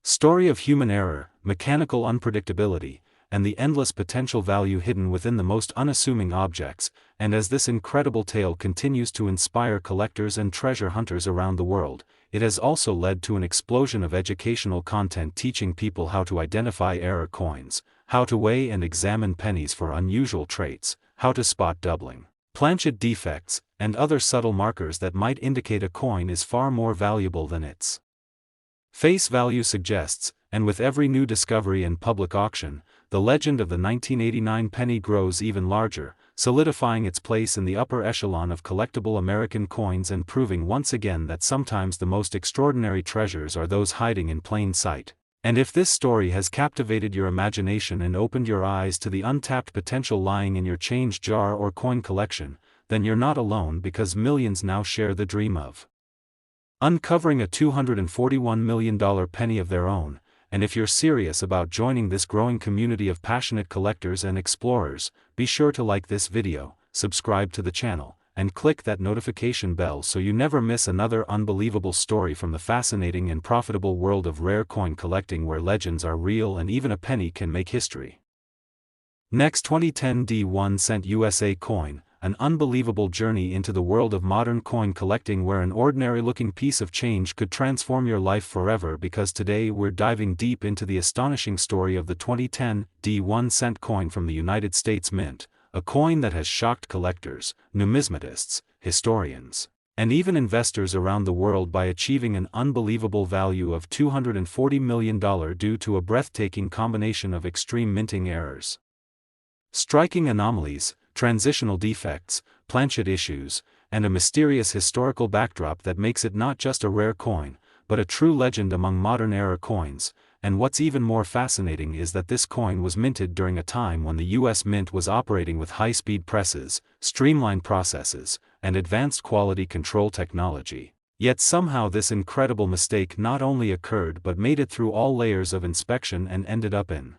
story of human error, mechanical unpredictability, and the endless potential value hidden within the most unassuming objects. And as this incredible tale continues to inspire collectors and treasure hunters around the world, it has also led to an explosion of educational content teaching people how to identify error coins, how to weigh and examine pennies for unusual traits, how to spot doubling, planchet defects, and other subtle markers that might indicate a coin is far more valuable than its face value suggests. And with every new discovery and public auction, the legend of the 1989 penny grows even larger, solidifying its place in the upper echelon of collectible American coins and proving once again that sometimes the most extraordinary treasures are those hiding in plain sight. And if this story has captivated your imagination and opened your eyes to the untapped potential lying in your change jar or coin collection, then you're not alone, because millions now share the dream of uncovering a $241 million penny of their own. And if you're serious about joining this growing community of passionate collectors and explorers, be sure to like this video, subscribe to the channel, and click that notification bell so you never miss another unbelievable story from the fascinating and profitable world of rare coin collecting, where legends are real and even a penny can make history. Next, 2010 D1 USA coin, an unbelievable journey into the world of modern coin collecting where an ordinary-looking piece of change could transform your life forever, because today we're diving deep into the astonishing story of the 2010 D1 coin from the United States Mint, a coin that has shocked collectors, numismatists, historians, and even investors around the world by achieving an unbelievable value of $240 million due to a breathtaking combination of extreme minting errors, striking anomalies, transitional defects, planchet issues, and a mysterious historical backdrop that makes it not just a rare coin, but a true legend among modern era coins. And what's even more fascinating is that this coin was minted during a time when the US Mint was operating with high-speed presses, streamlined processes, and advanced quality control technology. Yet somehow this incredible mistake not only occurred but made it through all layers of inspection and ended up in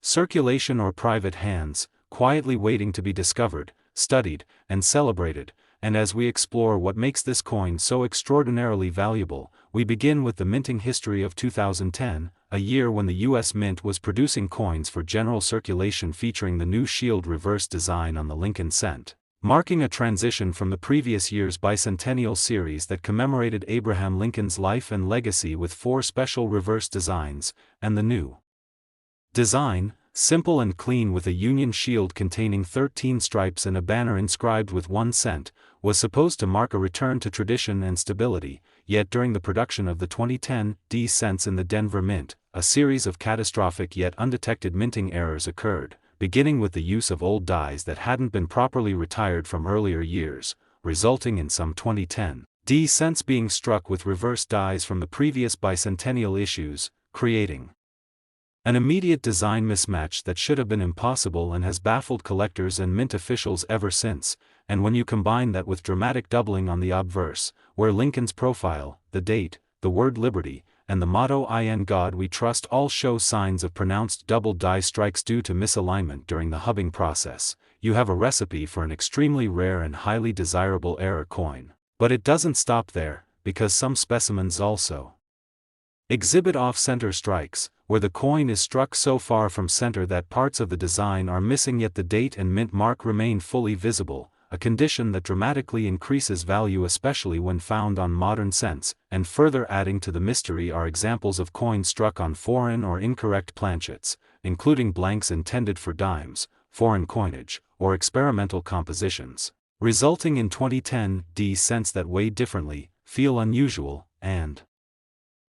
circulation or private hands, quietly waiting to be discovered, studied, and celebrated. And as we explore what makes this coin so extraordinarily valuable, we begin with the minting history of 2010, a year when the U.S. Mint was producing coins for general circulation featuring the new shield reverse design on the Lincoln cent, marking a transition from the previous year's bicentennial series that commemorated Abraham Lincoln's life and legacy with 4 special reverse designs, and the new design, simple and clean with a Union shield containing 13 stripes and a banner inscribed with 1 cent, was supposed to mark a return to tradition and stability. Yet during the production of the 2010 D cents in the Denver Mint, a series of catastrophic yet undetected minting errors occurred, beginning with the use of old dies that hadn't been properly retired from earlier years, resulting in some 2010 D cents being struck with reverse dies from the previous bicentennial issues, creating an immediate design mismatch that should have been impossible and has baffled collectors and mint officials ever since. And when you combine that with dramatic doubling on the obverse, where Lincoln's profile, the date, the word liberty, and the motto "In God We Trust" all show signs of pronounced double die strikes due to misalignment during the hubbing process, you have a recipe for an extremely rare and highly desirable error coin. But it doesn't stop there, because some specimens also exhibit off-center strikes, where the coin is struck so far from center that parts of the design are missing yet the date and mint mark remain fully visible, a condition that dramatically increases value especially when found on modern cents. And further adding to the mystery are examples of coins struck on foreign or incorrect planchets, including blanks intended for dimes, foreign coinage, or experimental compositions, resulting in 2010 D cents that weigh differently, feel unusual, and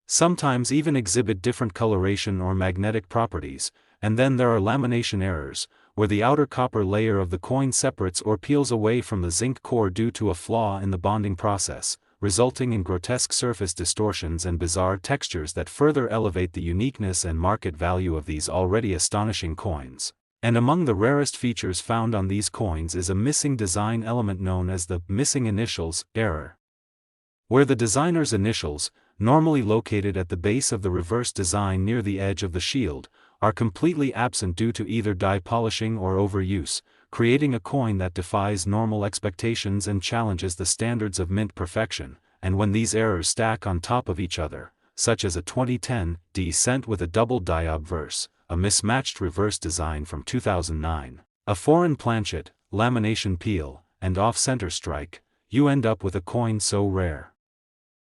sometimes even exhibit different coloration or magnetic properties. And then there are lamination errors, where the outer copper layer of the coin separates or peels away from the zinc core due to a flaw in the bonding process, resulting in grotesque surface distortions and bizarre textures that further elevate the uniqueness and market value of these already astonishing coins. And among the rarest features found on these coins is a missing design element known as the missing initials error, where the designer's initials, normally located at the base of the reverse design near the edge of the shield, are completely absent due to either die polishing or overuse, creating a coin that defies normal expectations and challenges the standards of mint perfection. And when these errors stack on top of each other, such as a 2010 D cent with a double die obverse, a mismatched reverse design from 2009, a foreign planchet, lamination peel, and off-center strike, you end up with a coin so rare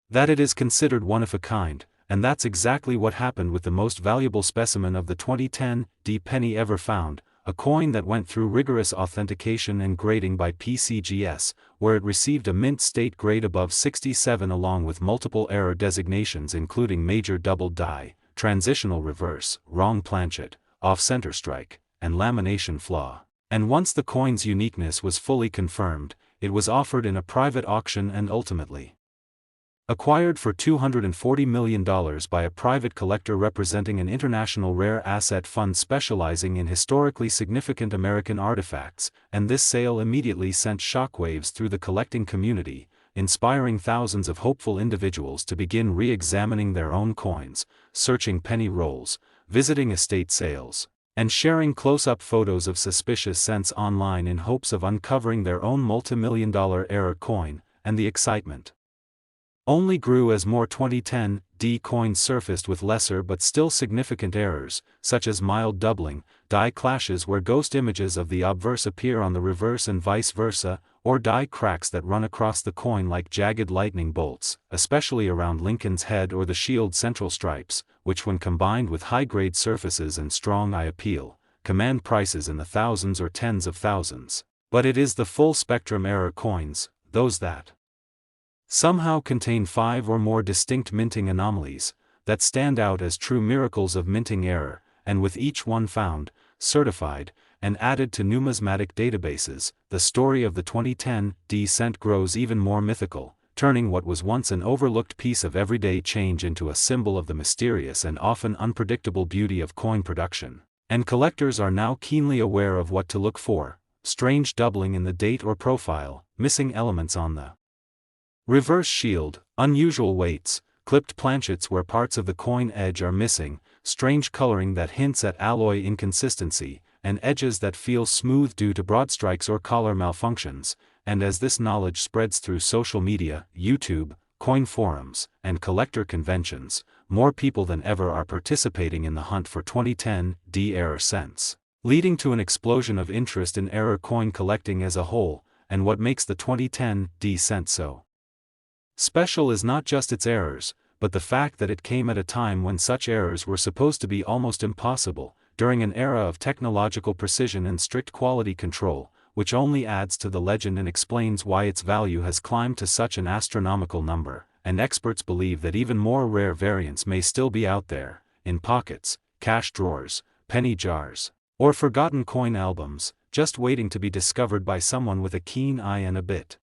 that it is considered one of a kind. And that's exactly what happened with the most valuable specimen of the 2010 D penny ever found, a coin that went through rigorous authentication and grading by PCGS, where it received a mint state grade above 67 along with multiple error designations including major double die, transitional reverse, wrong planchet, off-center strike, and lamination flaw. And once the coin's uniqueness was fully confirmed, it was offered in a private auction and ultimately acquired for $240 million by a private collector representing an international rare asset fund specializing in historically significant American artifacts. And this sale immediately sent shockwaves through the collecting community, inspiring thousands of hopeful individuals to begin re-examining their own coins, searching penny rolls, visiting estate sales, and sharing close-up photos of suspicious cents online in hopes of uncovering their own multi-million-dollar error coin. And the excitement only grew as more 2010 D coins surfaced with lesser but still significant errors, such as mild doubling, die clashes where ghost images of the obverse appear on the reverse and vice versa, or die cracks that run across the coin like jagged lightning bolts, especially around Lincoln's head or the shield central stripes, which when combined with high-grade surfaces and strong eye appeal, command prices in the thousands or tens of thousands. But it is the full-spectrum error coins, those that somehow contain 5 or more distinct minting anomalies, that stand out as true miracles of minting error. And with each one found, certified, and added to numismatic databases, the story of the 2010 D cent grows even more mythical, turning what was once an overlooked piece of everyday change into a symbol of the mysterious and often unpredictable beauty of coin production. And collectors are now keenly aware of what to look for: strange doubling in the date or profile, missing elements on the Reverse shield, unusual weights, clipped planchets where parts of the coin edge are missing, strange coloring that hints at alloy inconsistency, and edges that feel smooth due to broad strikes or collar malfunctions. And as this knowledge spreads through social media, YouTube, coin forums, and collector conventions, more people than ever are participating in the hunt for 2010D error cents, leading to an explosion of interest in error coin collecting as a whole. And what makes the 2010D cent so special is not just its errors, but the fact that it came at a time when such errors were supposed to be almost impossible, during an era of technological precision and strict quality control, which only adds to the legend and explains why its value has climbed to such an astronomical number. And experts believe that even more rare variants may still be out there, in pockets, cash drawers, penny jars, or forgotten coin albums, just waiting to be discovered by someone with a keen eye and a bit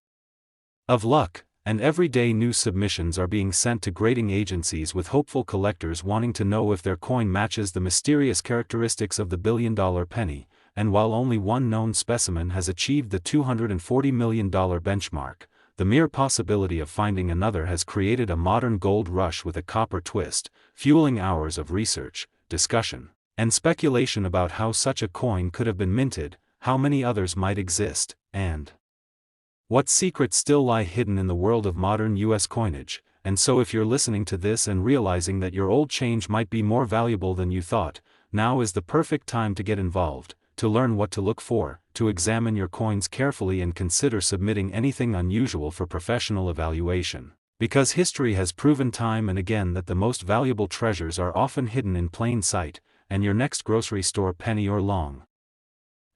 of luck. And every day new submissions are being sent to grading agencies with hopeful collectors wanting to know if their coin matches the mysterious characteristics of the billion-dollar penny. And while only one known specimen has achieved the $240 million benchmark, the mere possibility of finding another has created a modern gold rush with a copper twist, fueling hours of research, discussion, and speculation about how such a coin could have been minted, how many others might exist, and what secrets still lie hidden in the world of modern US coinage. And so if you're listening to this and realizing that your old change might be more valuable than you thought, now is the perfect time to get involved, to learn what to look for, to examine your coins carefully and consider submitting anything unusual for professional evaluation. Because history has proven time and again that the most valuable treasures are often hidden in plain sight, and your next grocery store penny or long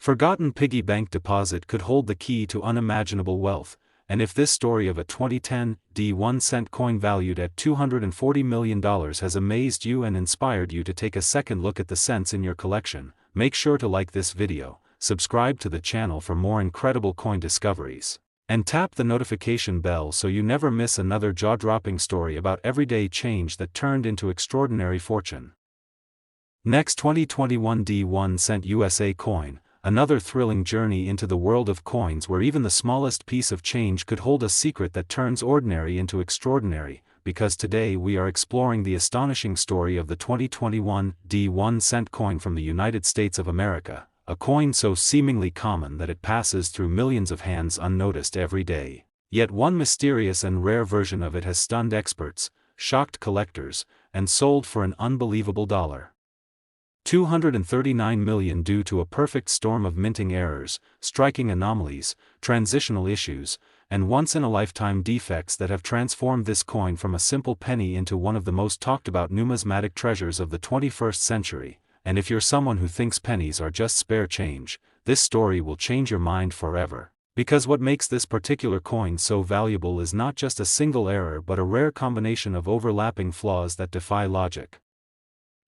forgotten piggy bank deposit could hold the key to unimaginable wealth. And if this story of a 2010D 1-cent coin valued at $240 million has amazed you and inspired you to take a second look at the cents in your collection, make sure to like this video, subscribe to the channel for more incredible coin discoveries, and tap the notification bell so you never miss another jaw-dropping story about everyday change that turned into extraordinary fortune. Next, 2021D 1-cent USA coin. Another thrilling journey into the world of coins where even the smallest piece of change could hold a secret that turns ordinary into extraordinary, because today we are exploring the astonishing story of the 2021D 1-cent coin from the United States of America, a coin so seemingly common that it passes through millions of hands unnoticed every day. Yet one mysterious and rare version of it has stunned experts, shocked collectors, and sold for an unbelievable $239 million due to a perfect storm of minting errors, striking anomalies, transitional issues, and once-in-a-lifetime defects that have transformed this coin from a simple penny into one of the most talked-about numismatic treasures of the 21st century. And if you're someone who thinks pennies are just spare change, this story will change your mind forever. Because what makes this particular coin so valuable is not just a single error but a rare combination of overlapping flaws that defy logic,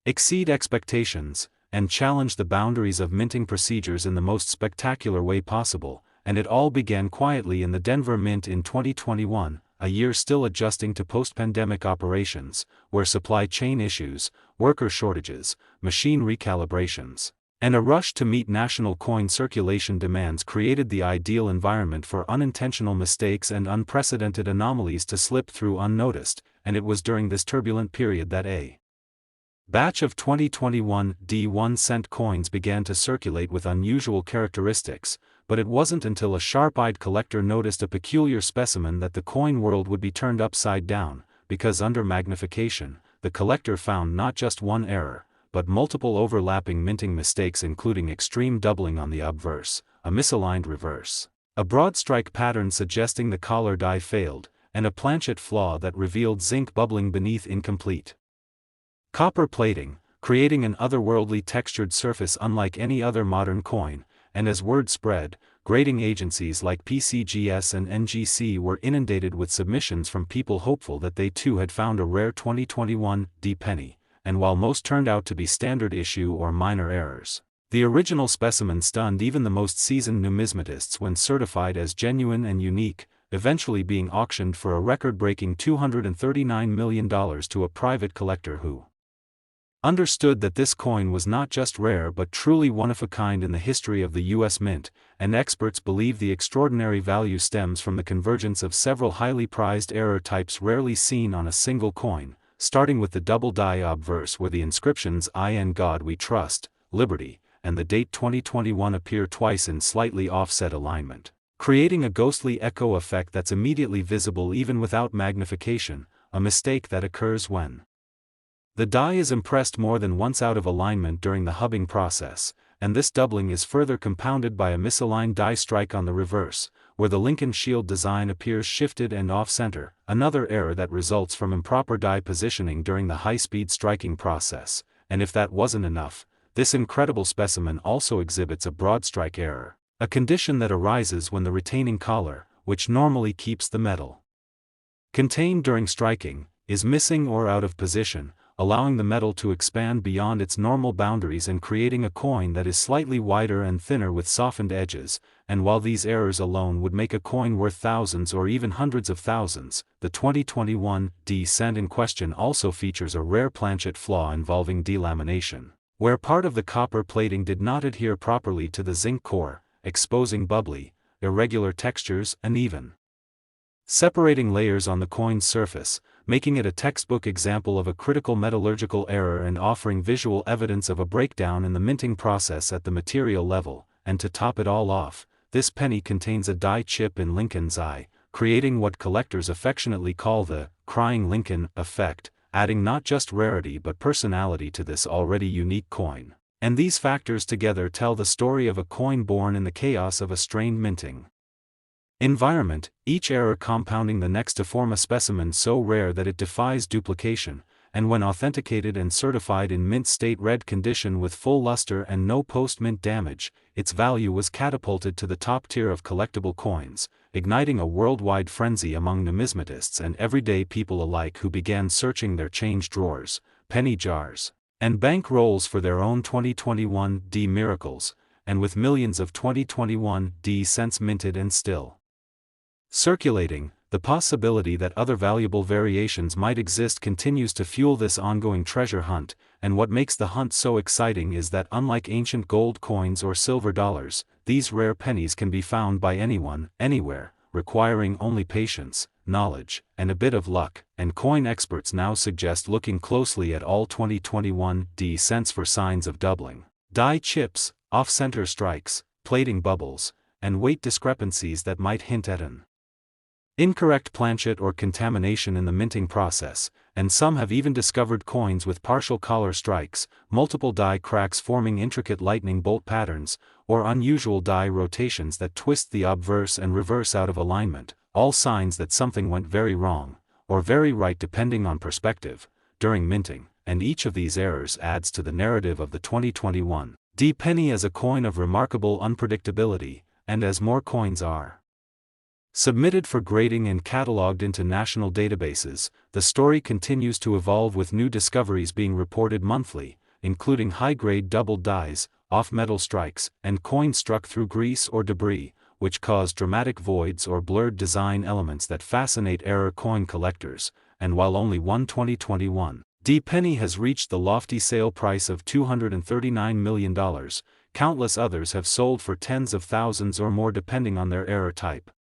exceed expectations, and challenge the boundaries of minting procedures in the most spectacular way possible. And it all began quietly in the Denver Mint in 2021, a year still adjusting to post-pandemic operations, where supply chain issues, worker shortages, machine recalibrations, and a rush to meet national coin circulation demands created the ideal environment for unintentional mistakes and unprecedented anomalies to slip through unnoticed. And it was during this turbulent period that a batch of 2021D 1-cent coins began to circulate with unusual characteristics. But it wasn't until a sharp-eyed collector noticed a peculiar specimen that the coin world would be turned upside down, because under magnification, the collector found not just one error, but multiple overlapping minting mistakes, including extreme doubling on the obverse, a misaligned reverse, a broad strike pattern suggesting the collar die failed, and a planchet flaw that revealed zinc bubbling beneath incomplete copper plating, creating an otherworldly textured surface unlike any other modern coin. And as word spread, grading agencies like PCGS and NGC were inundated with submissions from people hopeful that they too had found a rare 2021D penny. And while most turned out to be standard issue or minor errors, the original specimen stunned even the most seasoned numismatists when certified as genuine and unique, eventually being auctioned for a record-breaking $239 million to a private collector who Understood that this coin was not just rare but truly one of a kind in the history of the U.S. Mint, and experts believe the extraordinary value stems from the convergence of several highly prized error types rarely seen on a single coin, starting with the double die obverse where the inscriptions "In God We Trust," "Liberty," and the date 2021 appear twice in slightly offset alignment, creating a ghostly echo effect that's immediately visible even without magnification, a mistake that occurs when the die is impressed more than once out of alignment during the hubbing process, and this doubling is further compounded by a misaligned die strike on the reverse, where the Lincoln shield design appears shifted and off-center, another error that results from improper die positioning during the high-speed striking process. And if that wasn't enough, this incredible specimen also exhibits a broad strike error, a condition that arises when the retaining collar, which normally keeps the metal contained during striking, is missing or out of position, allowing the metal to expand beyond its normal boundaries and creating a coin that is slightly wider and thinner with softened edges. And while these errors alone would make a coin worth thousands or even hundreds of thousands, the 2021 D cent in question also features a rare planchet flaw involving delamination, where part of the copper plating did not adhere properly to the zinc core, exposing bubbly, irregular textures and even separating layers on the coin's surface, making it a textbook example of a critical metallurgical error and offering visual evidence of a breakdown in the minting process at the material level. And to top it all off, this penny contains a die chip in Lincoln's eye, creating what collectors affectionately call the "crying Lincoln" effect, adding not just rarity but personality to this already unique coin. And these factors together tell the story of a coin born in the chaos of a strained minting environment, each error compounding the next to form a specimen so rare that it defies duplication, and when authenticated and certified in mint state red condition with full luster and no post-mint damage, its value was catapulted to the top tier of collectible coins, igniting a worldwide frenzy among numismatists and everyday people alike who began searching their change drawers, penny jars, and bank rolls for their own 2021 D miracles, and with millions of 2021 D cents minted and still circulating, the possibility that other valuable variations might exist continues to fuel this ongoing treasure hunt. And what makes the hunt so exciting is that unlike ancient gold coins or silver dollars, these rare pennies can be found by anyone, anywhere, requiring only patience, knowledge, and a bit of luck. And coin experts now suggest looking closely at all 2021 D cents for signs of doubling, die chips, off-center strikes, plating bubbles, and weight discrepancies that might hint at an incorrect planchet or contamination in the minting process. And some have even discovered coins with partial collar strikes, multiple die cracks forming intricate lightning bolt patterns, or unusual die rotations that twist the obverse and reverse out of alignment, all signs that something went very wrong, or very right depending on perspective, during minting. And each of these errors adds to the narrative of the 2021 D penny as a coin of remarkable unpredictability. And as more coins are submitted for grading and cataloged into national databases, the story continues to evolve with new discoveries being reported monthly, including high-grade doubled dies, off-metal strikes, and coins struck through grease or debris, which cause dramatic voids or blurred design elements that fascinate error coin collectors. And while only one 2021 D penny has reached the lofty sale price of $239 million, countless others have sold for tens of thousands or more depending on their error type,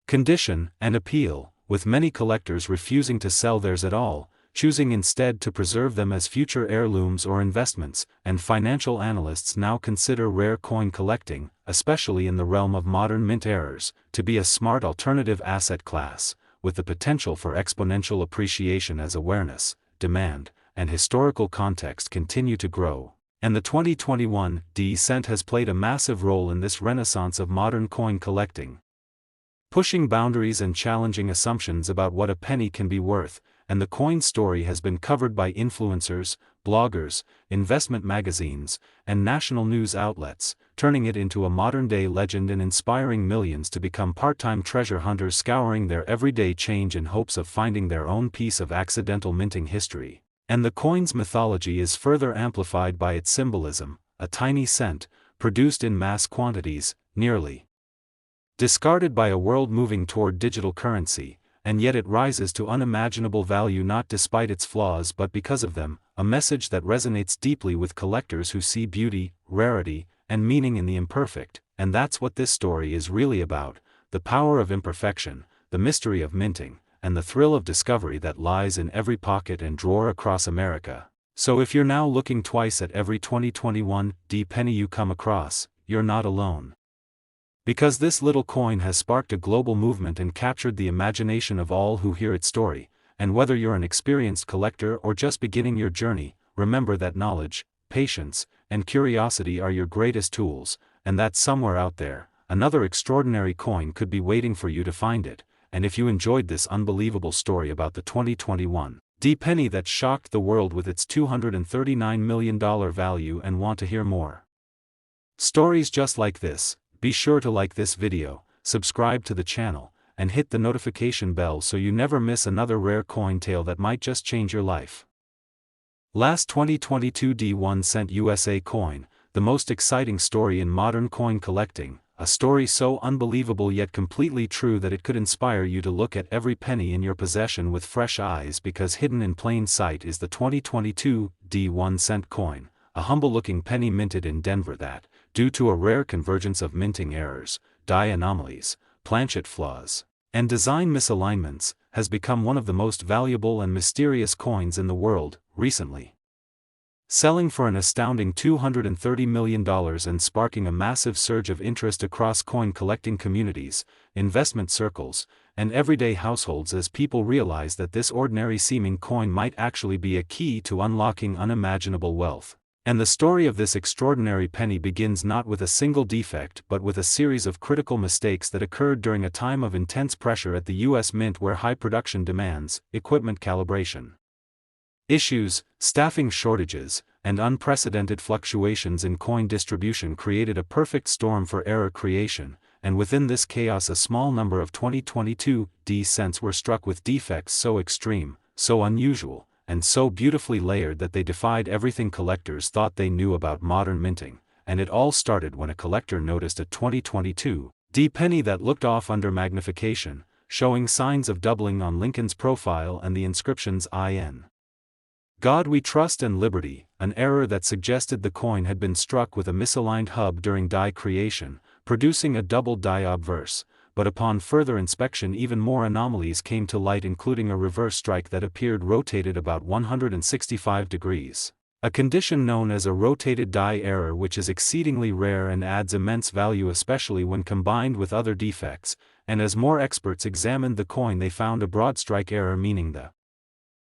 condition, and appeal, with many collectors refusing to sell theirs at all, choosing instead to preserve them as future heirlooms or investments. And financial analysts now consider rare coin collecting, especially in the realm of modern mint errors, to be a smart alternative asset class, with the potential for exponential appreciation as awareness, demand, and historical context continue to grow. And the 2021 D cent has played a massive role in this renaissance of modern coin collecting, pushing boundaries and challenging assumptions about what a penny can be worth. And the coin story has been covered by influencers, bloggers, investment magazines, and national news outlets, turning it into a modern-day legend and inspiring millions to become part-time treasure hunters scouring their everyday change in hopes of finding their own piece of accidental minting history. And the coin's mythology is further amplified by its symbolism, a tiny cent, produced in mass quantities, nearly discarded by a world moving toward digital currency, and yet it rises to unimaginable value not despite its flaws but because of them, a message that resonates deeply with collectors who see beauty, rarity, and meaning in the imperfect, and that's what this story is really about: the power of imperfection, the mystery of minting, and the thrill of discovery that lies in every pocket and drawer across America. So if you're now looking twice at every 2021 D penny you come across, you're not alone. Because this little coin has sparked a global movement and captured the imagination of all who hear its story, and whether you're an experienced collector or just beginning your journey, remember that knowledge, patience, and curiosity are your greatest tools, and that somewhere out there, another extraordinary coin could be waiting for you to find it. And if you enjoyed this unbelievable story about the 2021 D penny that shocked the world with its $239 million value and want to hear more stories just like this, be sure to like this video, subscribe to the channel, and hit the notification bell so you never miss another rare coin tale that might just change your life. Last 2022 D1 cent USA coin, the most exciting story in modern coin collecting, a story so unbelievable yet completely true that it could inspire you to look at every penny in your possession with fresh eyes, because hidden in plain sight is the 2022 D1 cent coin, a humble-looking penny minted in Denver that, due to a rare convergence of minting errors, die anomalies, planchet flaws, and design misalignments, has become one of the most valuable and mysterious coins in the world, recently selling for an astounding $230 million and sparking a massive surge of interest across coin collecting communities, investment circles, and everyday households as people realize that this ordinary-seeming coin might actually be a key to unlocking unimaginable wealth. And the story of this extraordinary penny begins not with a single defect but with a series of critical mistakes that occurred during a time of intense pressure at the U.S. Mint, where high production demands, equipment calibration issues, staffing shortages, and unprecedented fluctuations in coin distribution created a perfect storm for error creation, and within this chaos a small number of 2022 D cents were struck with defects so extreme, so unusual, and so beautifully layered that they defied everything collectors thought they knew about modern minting. And it all started when a collector noticed a 2022 D penny that looked off under magnification, showing signs of doubling on Lincoln's profile and the inscriptions "In God We Trust" and "Liberty," an error that suggested the coin had been struck with a misaligned hub during die creation, producing a double die obverse. But upon further inspection even more anomalies came to light, including a reverse strike that appeared rotated about 165 degrees. A condition known as a rotated die error, which is exceedingly rare and adds immense value especially when combined with other defects, and as more experts examined the coin they found a broad strike error, meaning the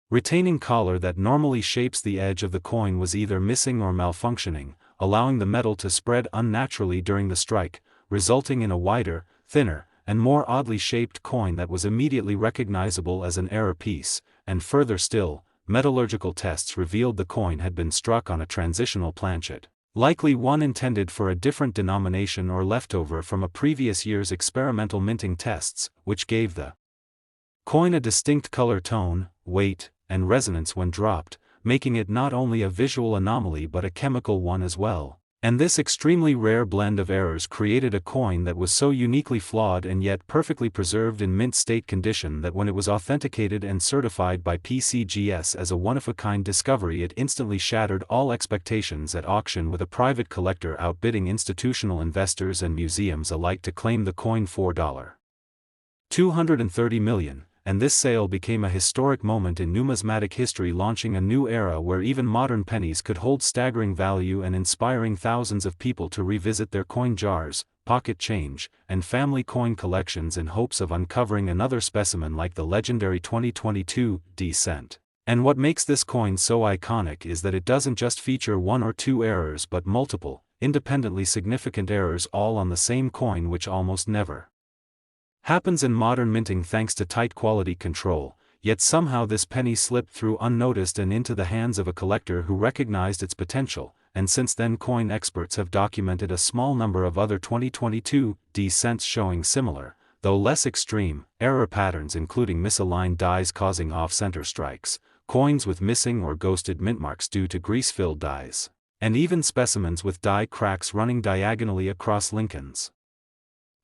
retaining collar that normally shapes the edge of the coin was either missing or malfunctioning, allowing the metal to spread unnaturally during the strike, resulting in a wider, thinner, and more oddly shaped coin that was immediately recognizable as an error piece. And further still, metallurgical tests revealed the coin had been struck on a transitional planchet, likely one intended for a different denomination or leftover from a previous year's experimental minting tests, which gave the coin a distinct color tone, weight, and resonance when dropped, making it not only a visual anomaly but a chemical one as well. And this extremely rare blend of errors created a coin that was so uniquely flawed and yet perfectly preserved in mint state condition that when it was authenticated and certified by PCGS as a one-of-a-kind discovery, it instantly shattered all expectations at auction, with a private collector outbidding institutional investors and museums alike to claim the coin for $230 million. And this sale became a historic moment in numismatic history, launching a new era where even modern pennies could hold staggering value and inspiring thousands of people to revisit their coin jars, pocket change, and family coin collections in hopes of uncovering another specimen like the legendary 2022 D cent. And what makes this coin so iconic is that it doesn't just feature one or two errors but multiple, independently significant errors all on the same coin, which almost never happens in modern minting thanks to tight quality control. Yet somehow this penny slipped through unnoticed and into the hands of a collector who recognized its potential, and since then coin experts have documented a small number of other 2022 D cents showing similar, though less extreme, error patterns, including misaligned dies causing off-center strikes, coins with missing or ghosted mint marks due to grease-filled dies, and even specimens with die cracks running diagonally across Lincoln's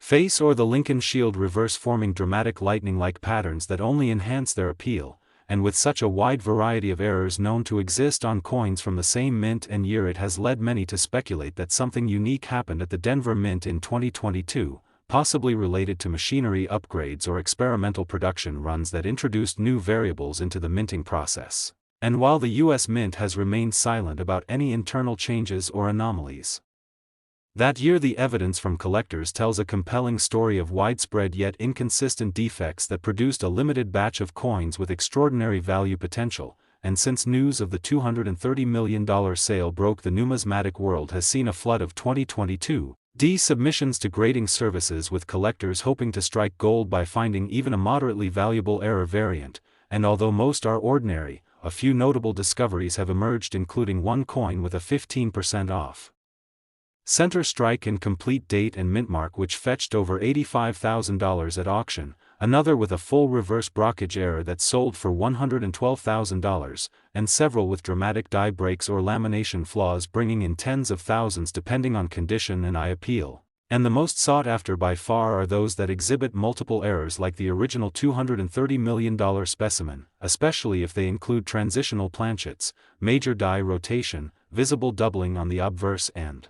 face or the Lincoln shield reverse, forming dramatic lightning-like patterns that only enhance their appeal, and with such a wide variety of errors known to exist on coins from the same mint and year, it has led many to speculate that something unique happened at the Denver Mint in 2022, possibly related to machinery upgrades or experimental production runs that introduced new variables into the minting process. And while the U.S. Mint has remained silent about any internal changes or anomalies, that year the evidence from collectors tells a compelling story of widespread yet inconsistent defects that produced a limited batch of coins with extraordinary value potential, and since news of the $230 million sale broke the numismatic world has seen a flood of 2022 submissions to grading services, with collectors hoping to strike gold by finding even a moderately valuable error variant, and although most are ordinary, a few notable discoveries have emerged, including one coin with a 15% off center strike and complete date and mint mark which fetched over $85,000 at auction, another with a full reverse brockage error that sold for $112,000, and several with dramatic die breaks or lamination flaws bringing in tens of thousands depending on condition and eye appeal. And the most sought after by far are those that exhibit multiple errors, like the original $230 million specimen, especially if they include transitional planchets, major die rotation, visible doubling on the obverse and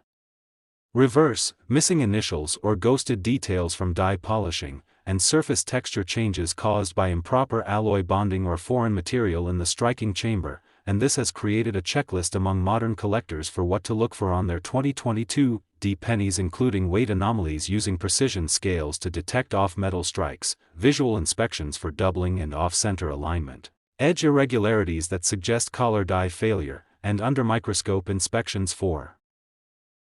reverse, missing initials or ghosted details from die polishing, and surface texture changes caused by improper alloy bonding or foreign material in the striking chamber, and this has created a checklist among modern collectors for what to look for on their 2022 pennies, including weight anomalies using precision scales to detect off-metal strikes, visual inspections for doubling and off-center alignment, edge irregularities that suggest collar die failure, and under-microscope inspections for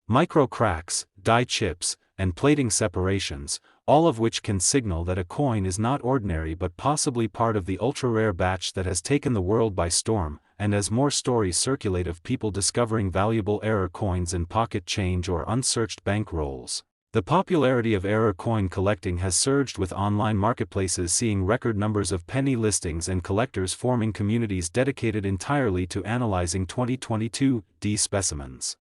micro cracks, die chips, and plating separations, all of which can signal that a coin is not ordinary but possibly part of the ultra-rare batch that has taken the world by storm. And as more stories circulate of people discovering valuable error coins in pocket change or unsearched bank rolls, the popularity of error coin collecting has surged, with online marketplaces seeing record numbers of penny listings and collectors forming communities dedicated entirely to analyzing 2022 specimens.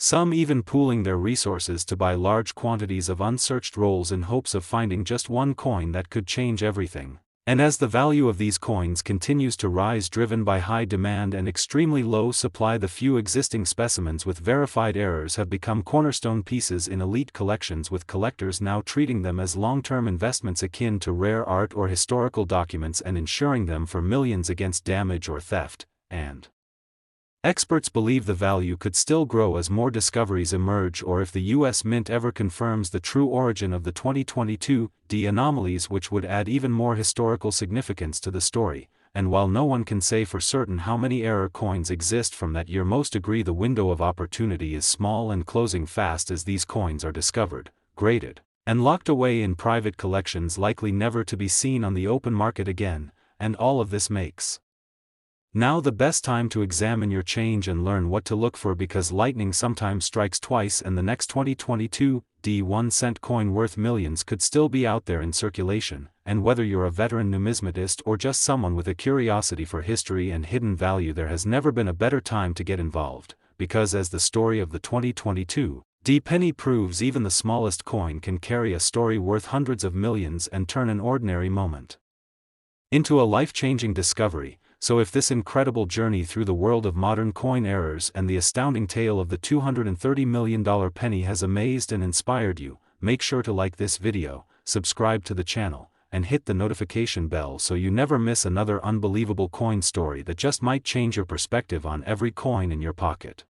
Some even pooling their resources to buy large quantities of unsearched rolls in hopes of finding just one coin that could change everything. And as the value of these coins continues to rise, driven by high demand and extremely low supply, the few existing specimens with verified errors have become cornerstone pieces in elite collections, with collectors now treating them as long-term investments akin to rare art or historical documents and insuring them for millions against damage or theft. And experts believe the value could still grow as more discoveries emerge, or if the U.S. Mint ever confirms the true origin of the 2022 anomalies, which would add even more historical significance to the story. And while no one can say for certain how many error coins exist from that year, most agree the window of opportunity is small and closing fast as these coins are discovered, graded, and locked away in private collections, likely never to be seen on the open market again. And all of this makes now the best time to examine your change and learn what to look for, because lightning sometimes strikes twice, and the next 2022 1-cent coin worth millions could still be out there in circulation. And whether you're a veteran numismatist or just someone with a curiosity for history and hidden value, there has never been a better time to get involved, because as the story of the 2022 penny proves, even the smallest coin can carry a story worth hundreds of millions and turn an ordinary moment into a life-changing discovery. So if this incredible journey through the world of modern coin errors and the astounding tale of the $230 million penny has amazed and inspired you, make sure to like this video, subscribe to the channel, and hit the notification bell so you never miss another unbelievable coin story that just might change your perspective on every coin in your pocket.